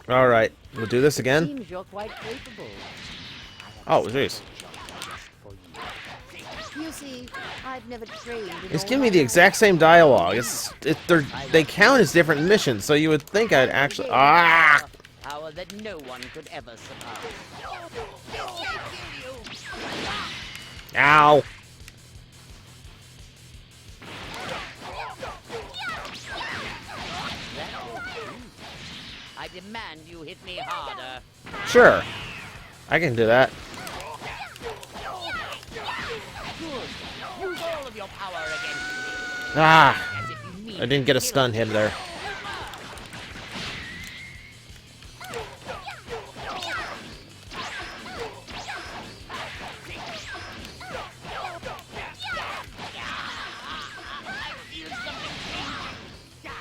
Alright, we'll do this again. Seems you're quite capable. Oh, jeez. You see, I've never trained in It's all giving my me the life. exact same dialogue. They count as different missions, so you would think I'd actually... Ah! Power that no one could ever surpass. Ow! I demand you hit me harder. Sure. I can do that. Good. Use all of your power against me. Ah! As if you mean I didn't get a stun hit there.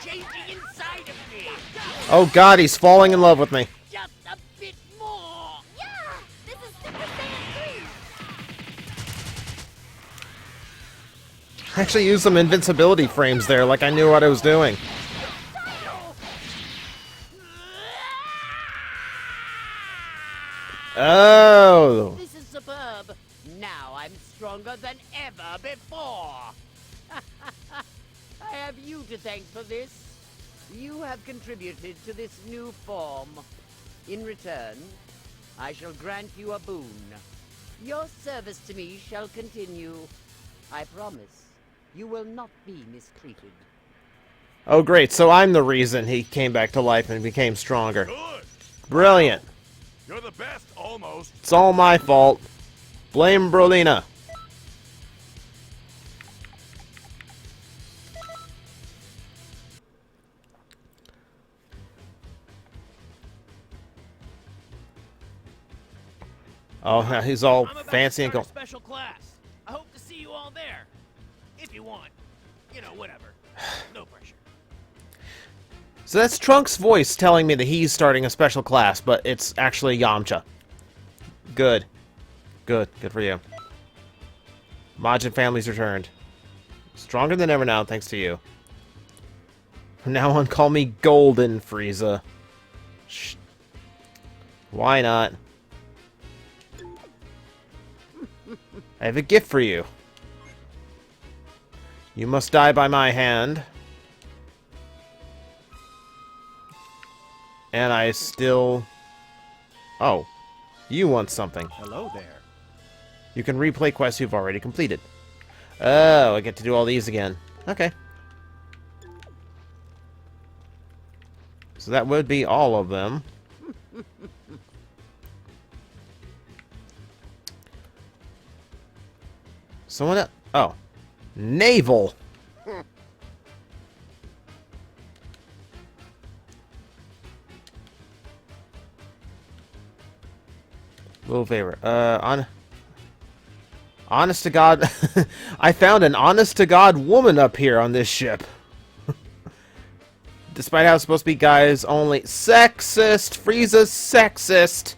changing inside of me. Oh god, he's falling in love with me. Just a bit more. Yeah! This is Super Saiyan 3! I actually used some invincibility frames there, like I knew what I was doing. Oh! This is superb. Now I'm stronger than ever before. I have you to thank for this. You have contributed to this new form. In return, I shall grant you a boon. Your service to me shall continue. I promise you will not be mistreated. Oh great, so I'm the reason he came back to life and became stronger. Good. Brilliant. You're the best, almost. It's all my fault. Blame Brolina. Oh, he's all I'm about fancy to and start cool. a special class. I hope to see you all there. If you want. You know, whatever. No pressure. So that's Trunks' voice telling me that he's starting a special class, but it's actually Yamcha. Good. Good. Good for you. Majin family's returned. Stronger than ever now, thanks to you. From now on, call me Golden Frieza. Shh. Why not? I have a gift for you. You must die by my hand. And I still... Oh. You want something. Hello there. You can replay quests you've already completed. Oh, I get to do all these again. Okay. So that would be all of them. Someone else... Oh. Naval! Little favor. Honest to God, I found an honest to God woman up here on this ship. Despite how it's supposed to be guys only. Sexist! Frieza's sexist!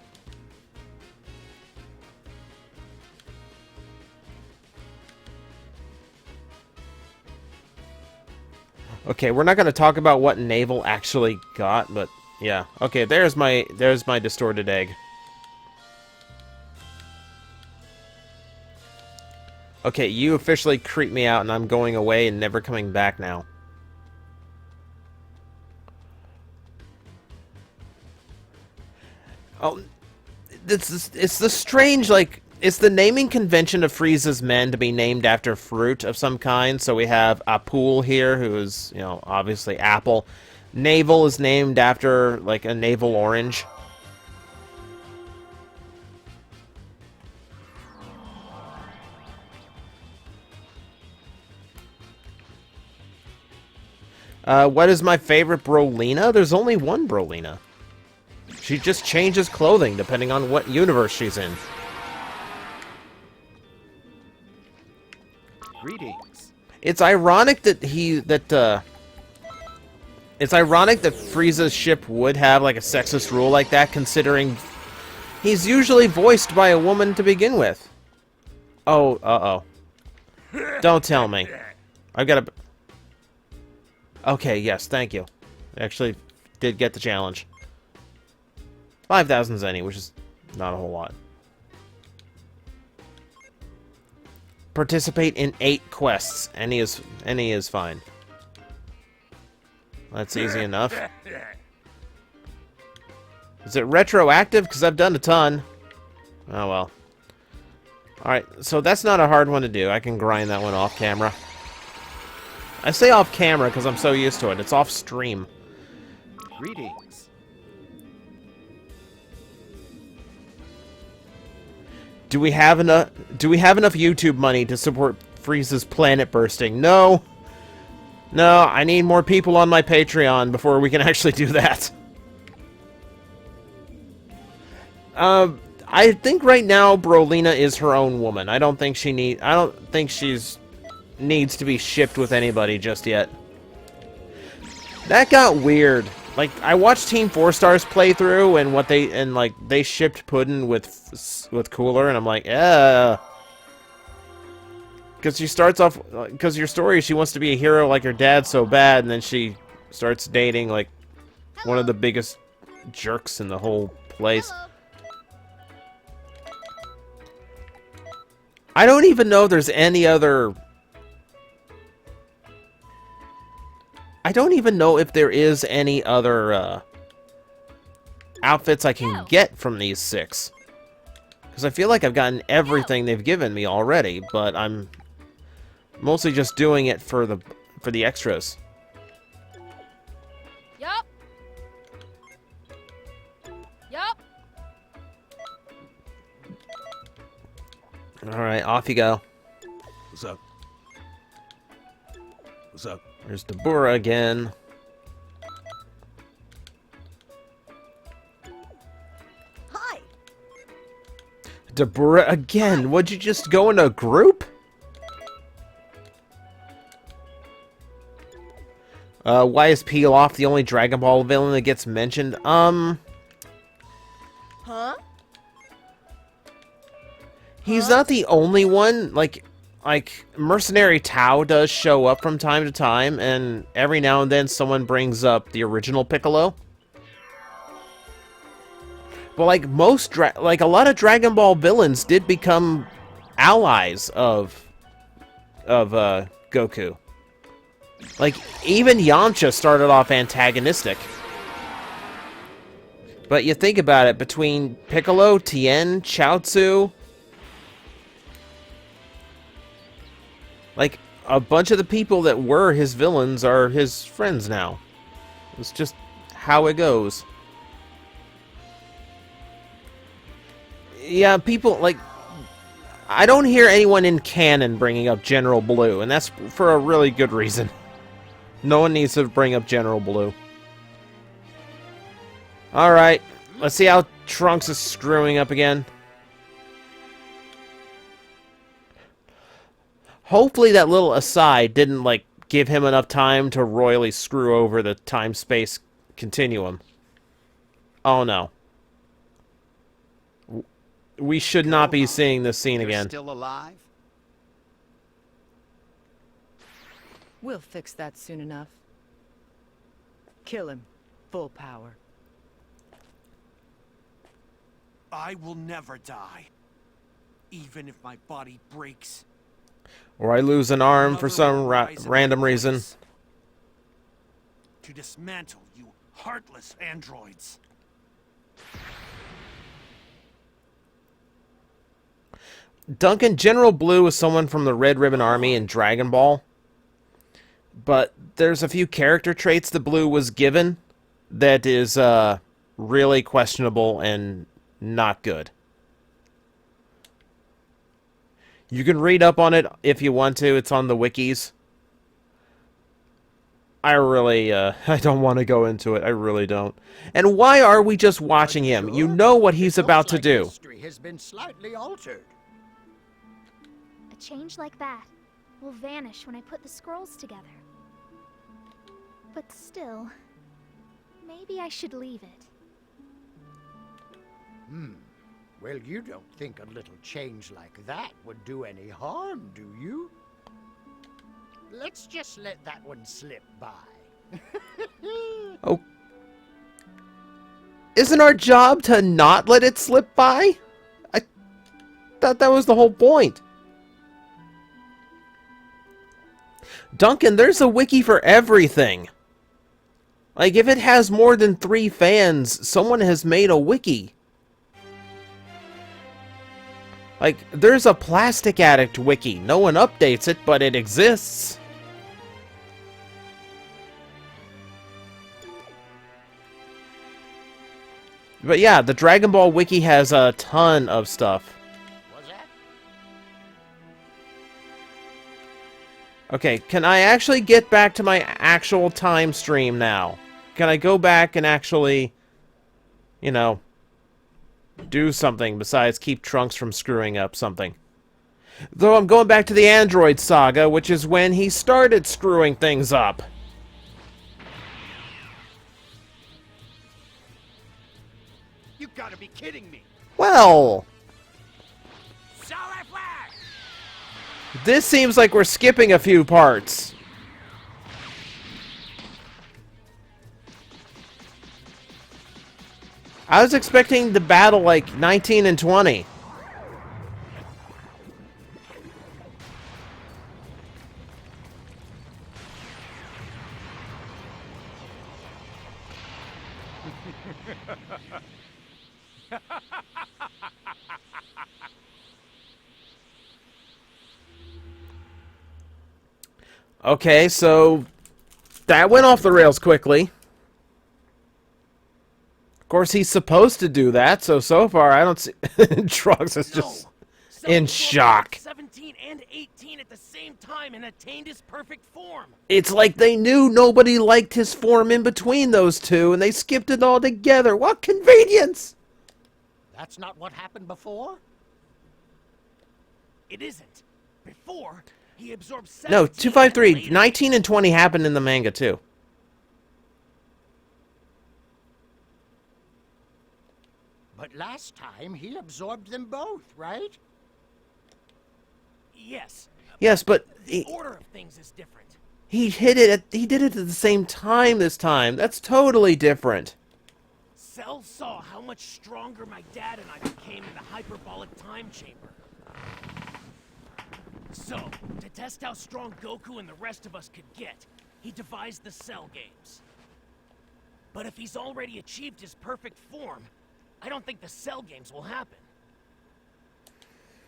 Okay, we're not going to talk about what Naval actually got, but yeah. Okay, there's my distorted egg. Okay, you officially creep me out and I'm going away and never coming back now. Oh, it's the strange, like, it's the naming convention of Frieza's men to be named after fruit of some kind. So we have Apul here, who is, you know, obviously apple. Navel is named after, like, a navel orange. What is my favorite Brolina? There's only one Brolina. She just changes clothing depending on what universe she's in. Greetings. It's ironic that it's ironic that Frieza's ship would have like a sexist rule like that, considering he's usually voiced by a woman to begin with. Oh, uh-oh. Don't tell me. I've got a... Okay, yes, thank you. I actually did get the challenge. 5,000 Zenny, which is not a whole lot. Participate in 8 quests. Any is fine. That's easy enough. Is it retroactive? Because I've done a ton. Oh well. Alright, so that's not a hard one to do. I can grind that one off camera. I say off camera because I'm so used to it. It's off stream. Greetings. Do we have enough YouTube money to support Frieza's planet bursting? No. No, I need more people on my Patreon before we can actually do that. I think right now Brolina is her own woman. I don't think she's needs to be shipped with anybody just yet. That got weird. Like, I watched Team 4 Star's playthrough and they shipped Puddin with Cooler, and I'm like, because she starts off, because your story, she wants to be a hero like her dad so bad, and then she starts dating like one of the biggest jerks in the whole place. Hello. I don't even know if there's any other... I don't even know if there is any other outfits I can get from these 6. Because I feel like I've gotten everything they've given me already, but I'm mostly just doing it for the extras. Yup. Yup. Alright, off you go. What's up? What's up? There's Deborah again. Hi. Deborah again. Would you just go in a group? Why is Pilaf the only Dragon Ball villain that gets mentioned? Huh? He's not the only one. Like Mercenary Tao does show up from time to time, and every now and then someone brings up the original Piccolo. But like a lot of Dragon Ball villains did become allies of Goku. Like even Yamcha started off antagonistic. But you think about it, between Piccolo, Tien, Chaozu, like, a bunch of the people that were his villains are his friends now. It's just how it goes. Yeah, people, like... I don't hear anyone in canon bringing up General Blue, and that's for a really good reason. No one needs to bring up General Blue. Alright, let's see how Trunks is screwing up again. Hopefully that little aside didn't, like, give him enough time to royally screw over the time-space continuum. Oh, no. We should not be seeing this scene You're again. still alive? We'll fix that soon enough. Kill him. Full power. I will never die. Even if my body breaks. Or I lose an arm for Another some will rise in random my reason. place. To dismantle you heartless androids. Duncan, General Blue is someone from the Red Ribbon Army in Dragon Ball. But there's a few character traits the Blue was given that is really questionable and not good. You can read up on it if you want to. It's on the wikis. I really, I don't want to go into it. I really don't. And why are we just watching him? You know what he's about to do. History has been slightly altered. A change like that will vanish when I put the scrolls together. But still, maybe I should leave it. Well, you don't think a little change like that would do any harm, do you? Let's just let that one slip by. Oh. Isn't our job to not let it slip by? I thought that was the whole point. Duncan, there's a wiki for everything. Like, if it has more than 3 fans, someone has made a wiki. Like, there's a Plastic Addict wiki. No one updates it, but it exists. But yeah, the Dragon Ball wiki has a ton of stuff. What's that? Okay, can I actually get back to my actual time stream now? Can I go back and actually, you know, do something besides keep Trunks from screwing up something? Though I'm going back to the Android saga, which is when he started screwing things up. You gotta be kidding me. Well, Solar Flash! this seems like we're skipping a few parts. I was expecting the battle like 19 and 20. Okay, so that went off the rails quickly. Of course, he's supposed to do that, so far I don't see... Trunks is just in shock. 17 and 18 at the same time and attained his perfect form. It's like they knew nobody liked his form in between those two, and they skipped it all together. What convenience! That's not what happened before? It isn't. Before, he absorbed 17 No, and 253. later- 19 and 20 happened in the manga, too. But last time, he absorbed them both, right? Yes. Yes, but The order of things is different. he did it at the same time this time. That's totally different. Cell saw how much stronger my dad and I became in the hyperbolic time chamber. So, to test how strong Goku and the rest of us could get, he devised the Cell games. But if he's already achieved his perfect form, I don't think the Cell games will happen.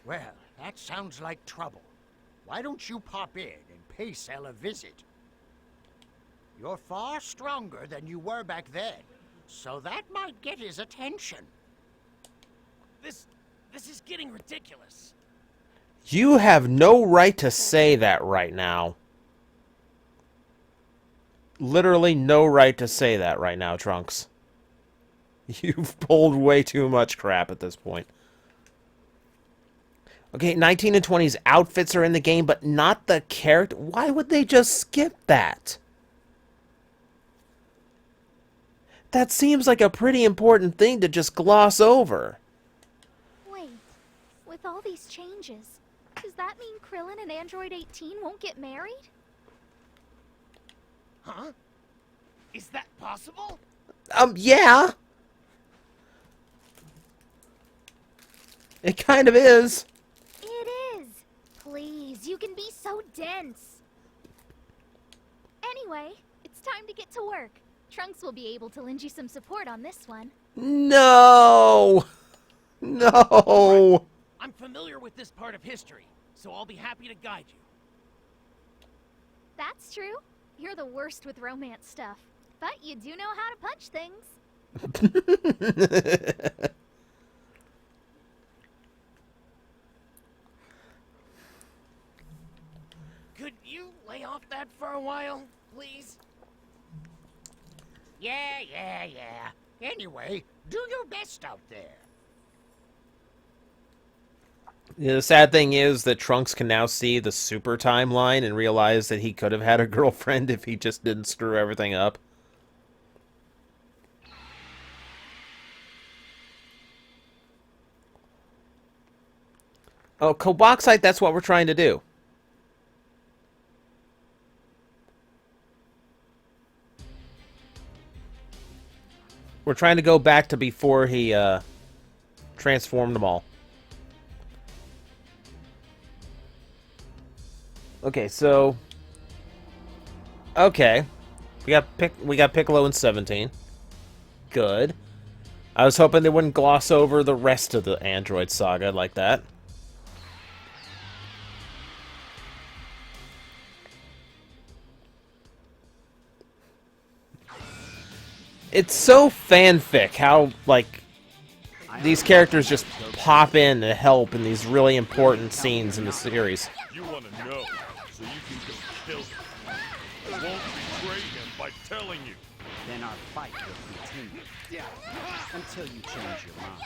Well, that sounds like trouble. Why don't you pop in and pay Cell a visit? You're far stronger than you were back then, so that might get his attention. This is getting ridiculous. You have no right to say that right now. Literally no right to say that right now, Trunks. You've pulled way too much crap at this point. Okay, 19 and 20's outfits are in the game, but not the character. Why would they just skip that? That seems like a pretty important thing to just gloss over. Wait, with all these changes, does that mean Krillin and Android 18 won't get married? Huh? Is that possible? Yeah. It kind of is. It is. Please, you can be so dense. Anyway, it's time to get to work. Trunks will be able to lend you some support on this one. No. No. I'm familiar with this part of history, so I'll be happy to guide you. That's true. You're the worst with romance stuff. But you do know how to punch things. Could you lay off that for a while, please? Yeah. Anyway, do your best out there. Yeah, the sad thing is that Trunks can now see the super timeline and realize that he could have had a girlfriend if he just didn't screw everything up. Oh, Coboxite, that's what we're trying to do. We're trying to go back to before he transformed them all. Okay, so okay, we got Piccolo in 17. Good. I was hoping they wouldn't gloss over the rest of the Android saga like that. It's so fanfic how, like, these characters just pop in to help in these really important scenes in the series. You want to know, so you can go kill him. I won't betray him by telling you. Then our fight will continue. Yeah. Until you change your mind.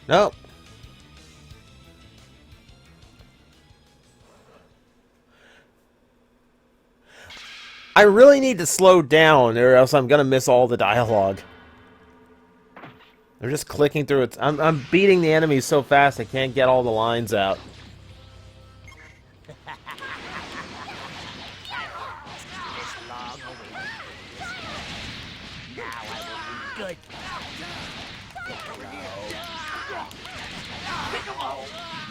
Nope. I really need to slow down, or else I'm gonna miss all the dialogue. They're just clicking through it. I'm beating the enemies so fast I can't get all the lines out. Good.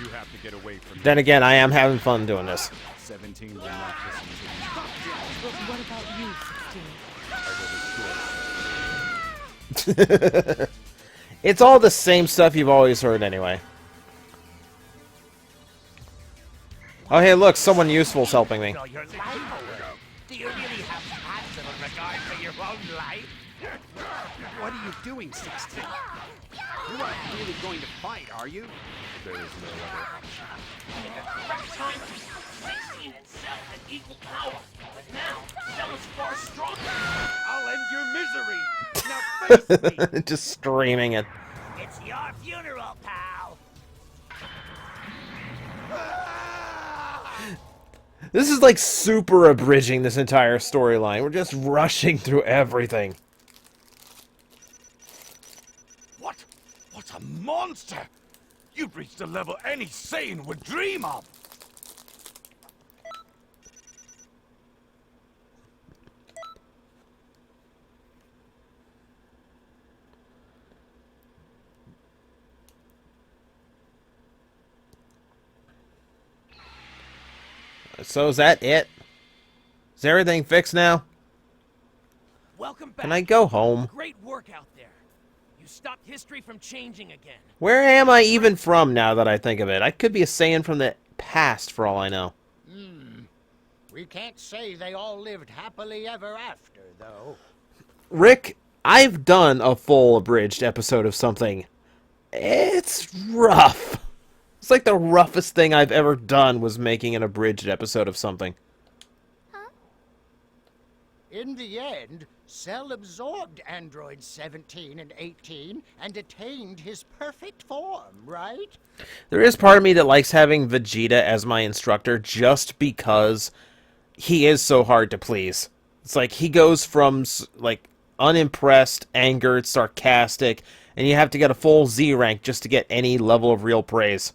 You have to get away from Then again, I am having fun doing this. 17 will not listen to you. But what about you, 16? It's all the same stuff you've always heard anyway. Oh, hey, look, someone useful's helping me. Your life away. Do you really have that little regard for your own life? What are you doing, 16? You aren't really going to fight, are you? There is no other option. Right time, 16 and Cell had equal power, but now Cell is far stronger. I'll end your misery. Now face me. Just streaming it. It's your funeral, pal. This is like super abridging this entire storyline. We're just rushing through everything. What? What a monster! You've reached a level any Saiyan would dream of! So is that it? Is everything fixed now? Welcome back. Can I go home? Great work out there. You stopped history from changing again. Where am I even from now that I think of it? I could be a Saiyan from the past for all I know. We can't say they all lived happily ever after, though. Rick, I've done a full abridged episode of something. It's rough. It's like the roughest thing I've ever done was making an abridged episode of something. In the end, Cell absorbed androids 17 and 18 and attained his perfect form, right? There is part of me that likes having Vegeta as my instructor just because he is so hard to please. It's like he goes from like unimpressed, angered, sarcastic, and you have to get a full Z rank just to get any level of real praise.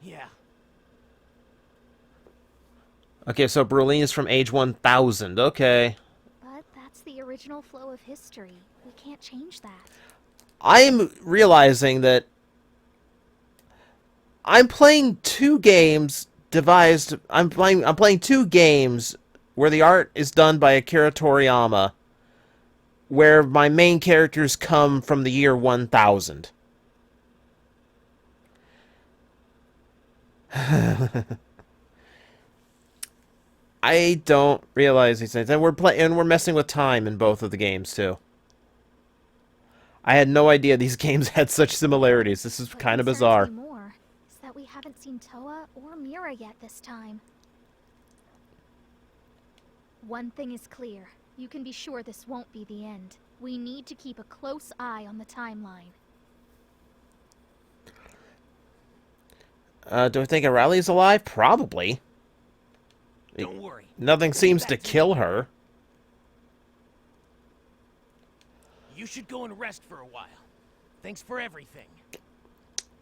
Yeah. Okay, so Berlin is from age 1000. Okay. But that's the original flow of history. We can't change that. I'm realizing that I'm playing two games devised. I'm playing two games where the art is done by Akira Toriyama, where my main characters come from the year 1000. I don't realize these things, and we're messing with time in both of the games too. I had no idea these games had such similarities. This is What kind of concerns bizarre. me more is that we haven't seen Toa or Mira yet this time. One thing is clear. You can be sure this won't be the end. We need to keep a close eye on the timeline. Do I think Aurelia's alive? Probably. Don't worry. Nothing seems to kill her. You should go and rest for a while. Thanks for everything.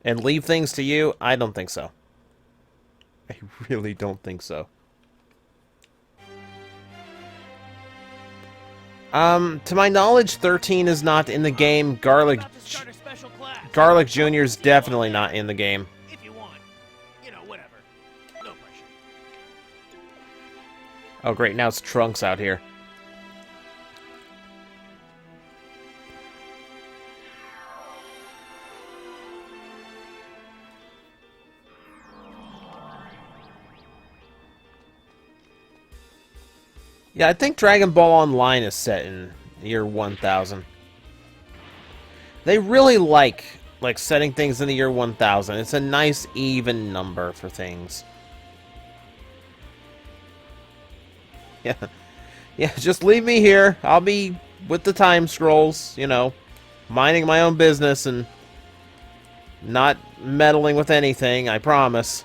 And leave things to you? I don't think so. I really don't think so. To my knowledge, 13 is not in the game. Garlic Jr.'s definitely not in the game. If you want. You know, whatever. No pressure. Oh great, now it's Trunks out here. Yeah, I think Dragon Ball Online is set in the year 1000. They really like setting things in the year 1000. It's a nice even number for things. Yeah. Yeah, just leave me here. I'll be with the time scrolls, you know, minding my own business and not meddling with anything, I promise.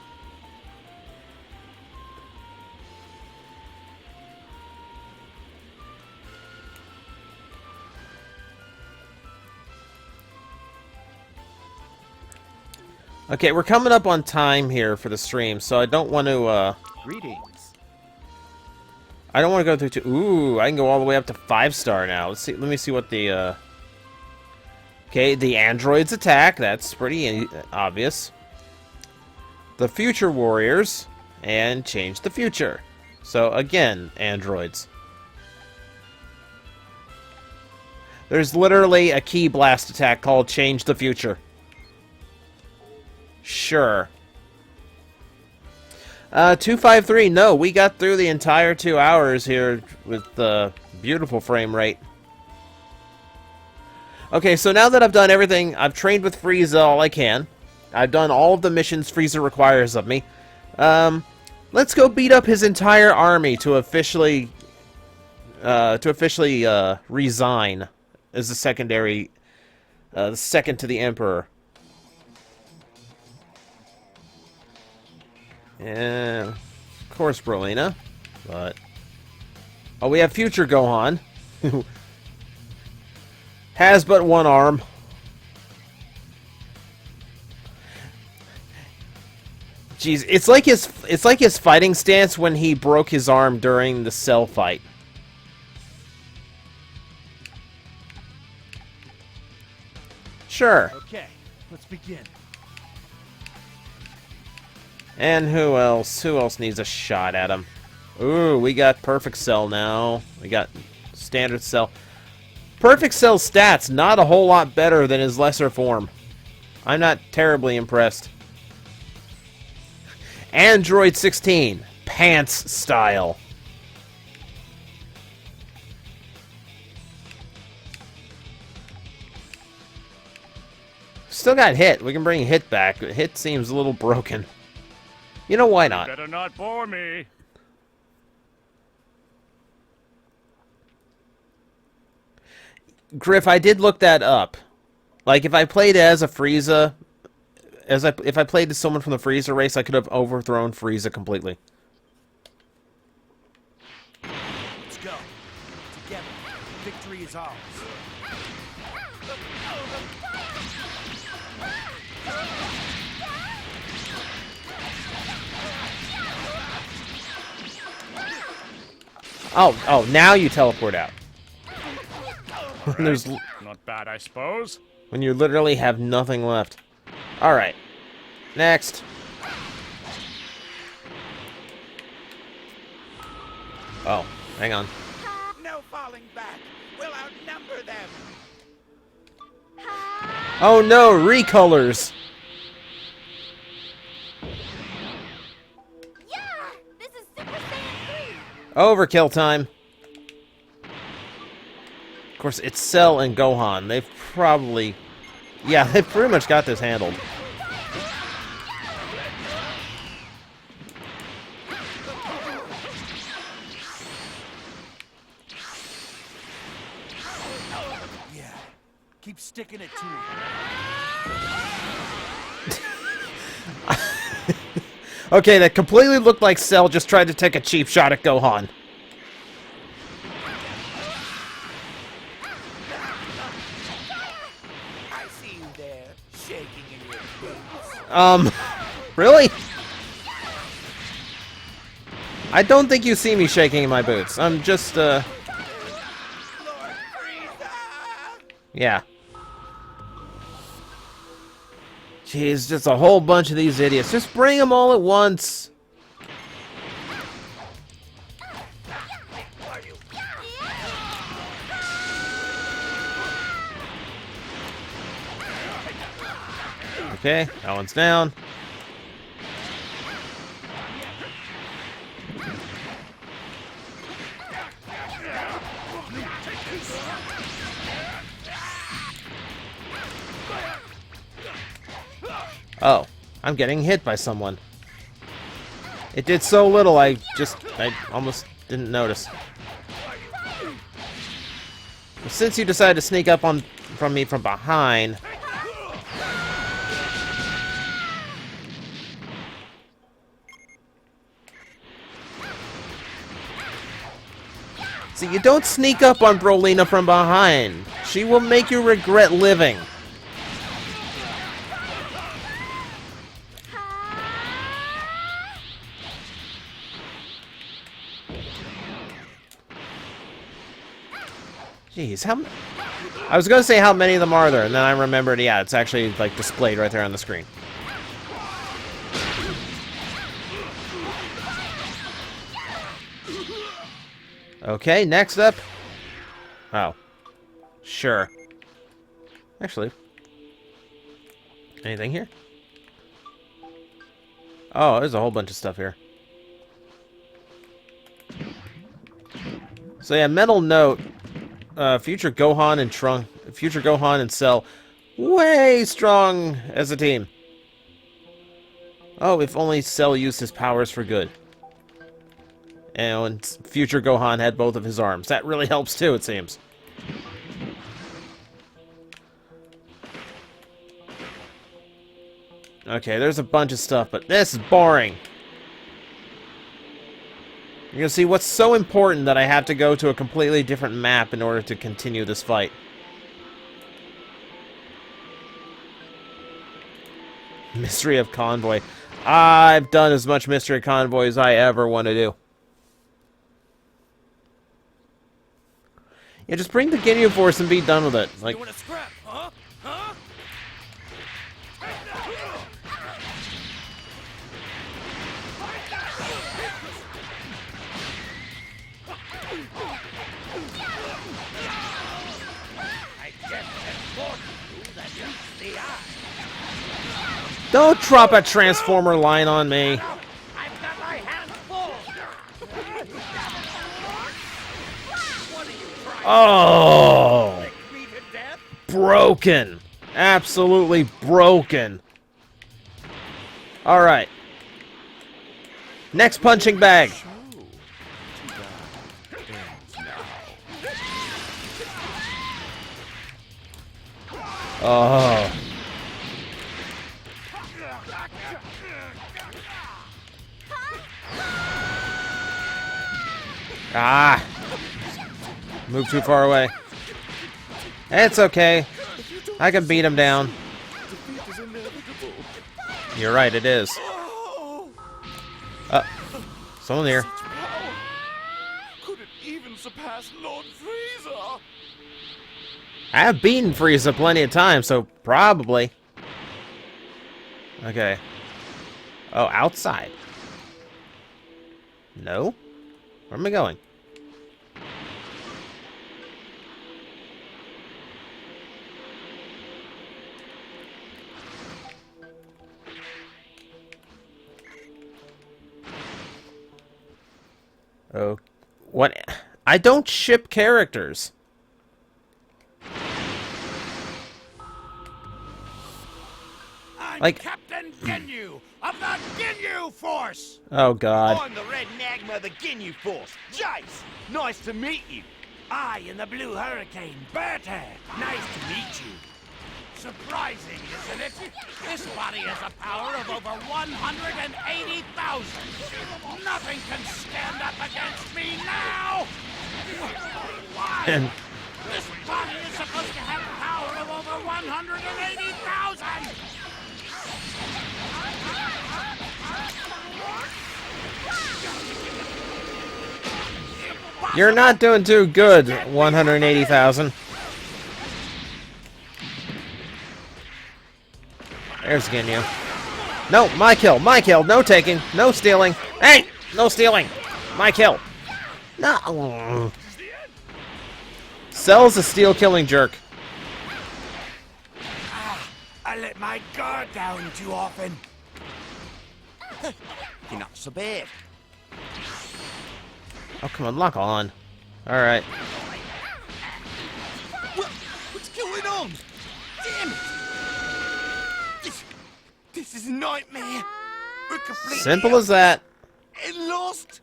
Okay, we're coming up on time here for the stream, so I don't want to, Greetings. I don't want to go through to... Ooh, I can go all the way up to 5-star now. Let's see. Let me see what the, Okay, the androids attack. That's pretty obvious. The Future Warriors. And change the future. So, again, androids. There's literally a key blast attack called Change the Future. Sure. 253. No, we got through the entire 2 hours here with the beautiful frame rate. Okay, so now that I've done everything, I've trained with Frieza all I can. I've done all of the missions Frieza requires of me. Let's go beat up his entire army to officially resign as the secondary, the second to the Emperor. Yeah, of course, Brolina. But oh, we have Future Gohan, who has but one arm. Jeez, it's like his fighting stance when he broke his arm during the Cell fight. Sure. Okay, let's begin. And who else? Who else needs a shot at him? Ooh, we got Perfect Cell now. We got Standard Cell. Perfect Cell stats, not a whole lot better than his lesser form. I'm not terribly impressed. Android 16. Pants style. Still got Hit. We can bring Hit back. Hit seems a little broken. You know, why not? Better not bore me. Griff, I did look that up. Like, if I played as a Frieza, if I played as someone from the Frieza race, I could have overthrown Frieza completely. Let's go. Together. Victory is ours. Oh, now you teleport out. There's Not bad, I suppose. when you literally have nothing left. All right. Next. Oh, hang on. No falling back. We'll outnumber them. Oh no, recolors. Yeah! This is Super Saiyan 3! Overkill time. Of course, it's Cell and Gohan. They've probably... Yeah, they've pretty much got this handled. Yeah. Keep sticking it to him. Okay, that completely looked like Cell just tried to take a cheap shot at Gohan. I see you there, shaking in your boots. Really? I don't think you see me shaking in my boots. I'm just, Lord Frieza! yeah. Jeez, just a whole bunch of these idiots. Just bring them all at once. Okay, that one's down. Oh, I'm getting hit by someone. It did so little, I almost didn't notice. Since you decided to sneak up from me from behind... See, you don't sneak up on Brolina from behind. She will make you regret living. Jeez, I was gonna say how many of them are there, and then I remembered, yeah, it's actually, like, displayed right there on the screen. Okay, next up. Oh. Sure. Actually. Anything here? Oh, there's a whole bunch of stuff here. So yeah, mental note. Future Gohan and Cell, way strong as a team. Oh, if only Cell used his powers for good. And future Gohan had both of his arms. That really helps too, it seems. Okay, there's a bunch of stuff, but this is boring. You're gonna see what's so important that I have to go to a completely different map in order to continue this fight. Mystery of Convoy. I've done as much Mystery of Convoy as I ever want to do. Yeah, just bring the Ginyu Force and be done with it. Like, You wanna scrap, huh? Huh? I guess that's more to you than meets the eye. don't drop a Transformer line on me. I've got my hands full. What are you trying Oh, to lick me to death? broken. Absolutely broken. Alright. Next punching bag. Oh. Ah. Move too far away. It's okay. I can beat him down. You're right, it is. Someone here. Could it even surpass Lord Frieza? I have beaten Frieza plenty of times, so probably. Okay. Oh, outside. No? Where am I going? Oh, what? I don't ship characters. I'm Like- Captain Ginyu of the Ginyu Force! Oh, God. I'm the Red Magma of the Ginyu Force, Jace. Nice to meet you. I in the Blue Hurricane, Berta. Nice to meet you. Surprising, isn't it? This body has a power of over 180,000. Nothing can stand up against me now! Why? And This body is supposed to have power of over 180,000! you're not doing too good, 180,000. There's Ginyu. No, my kill, no taking, no stealing. Hey, no stealing. My kill. No. Cell's a steal-killing jerk. I let my guard down too often. You're not so bad. Oh, come on, lock on. Alright. What's going on? Damn it! This is a nightmare. We're completely Simple as that. and lost.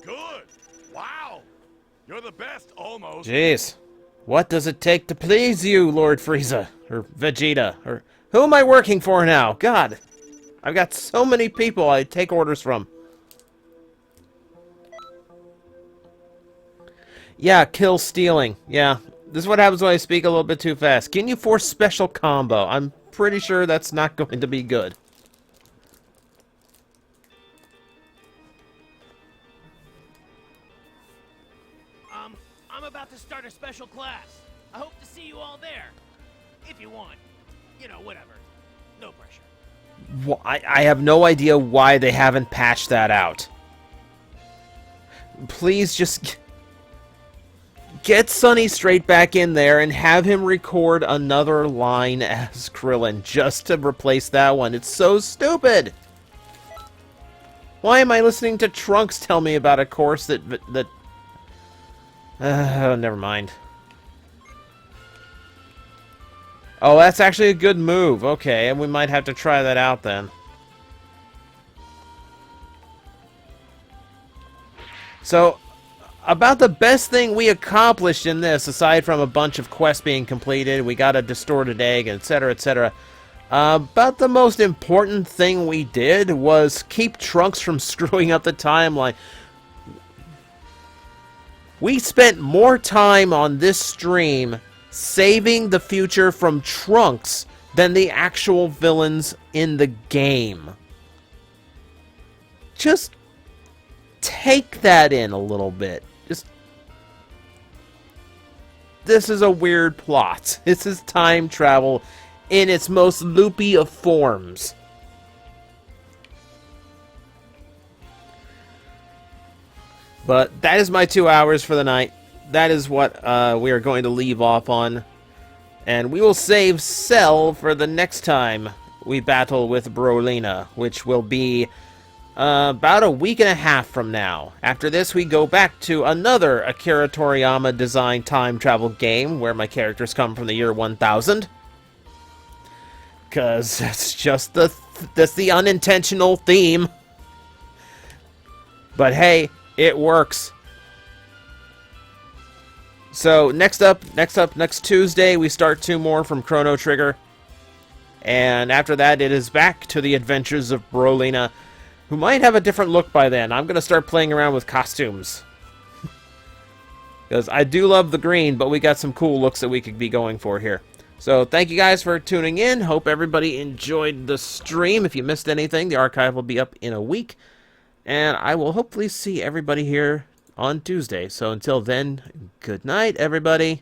Good. Wow. You're the best, almost. Jeez. What does it take to please you, Lord Frieza? Or Vegeta? Or who am I working for now? God. I've got so many people I take orders from. Yeah, kill stealing. Yeah. This is what happens when I speak a little bit too fast. Ginyu Force special combo. I'm pretty sure that's not going to be good. I'm about to start a special class. I hope to see you all there. If you want. You know, whatever. No pressure. I have no idea why they haven't patched that out. Please just get Sonny straight back in there and have him record another line as Krillin just to replace that one. It's so stupid. Why am I listening to Trunks tell me about a course that never mind. Oh, that's actually a good move. Okay, and we might have to try that out then. So, about the best thing we accomplished in this, aside from a bunch of quests being completed, we got a distorted egg, etc., etc. About the most important thing we did was keep Trunks from screwing up the timeline. We spent more time on this stream saving the future from Trunks than the actual villains in the game. Just take that in a little bit. This is a weird plot. This is time travel in its most loopy of forms. But that is my 2 hours for the night. That is what we are going to leave off on. And we will save Cell for the next time we battle with Brolina, which will be about a week and a half from now. After this, we go back to another Akira Toriyama designed time travel game where my characters come from the year 1000. because that's the unintentional theme. But hey, it works. So next Tuesday, we start 2 more from Chrono Trigger. And after that, it is back to the adventures of Brolina, who might have a different look by then. I'm going to start playing around with costumes. Because I do love the green, but we got some cool looks that we could be going for here. So thank you guys for tuning in. Hope everybody enjoyed the stream. If you missed anything, the archive will be up in a week. And I will hopefully see everybody here on Tuesday. So until then, good night, everybody.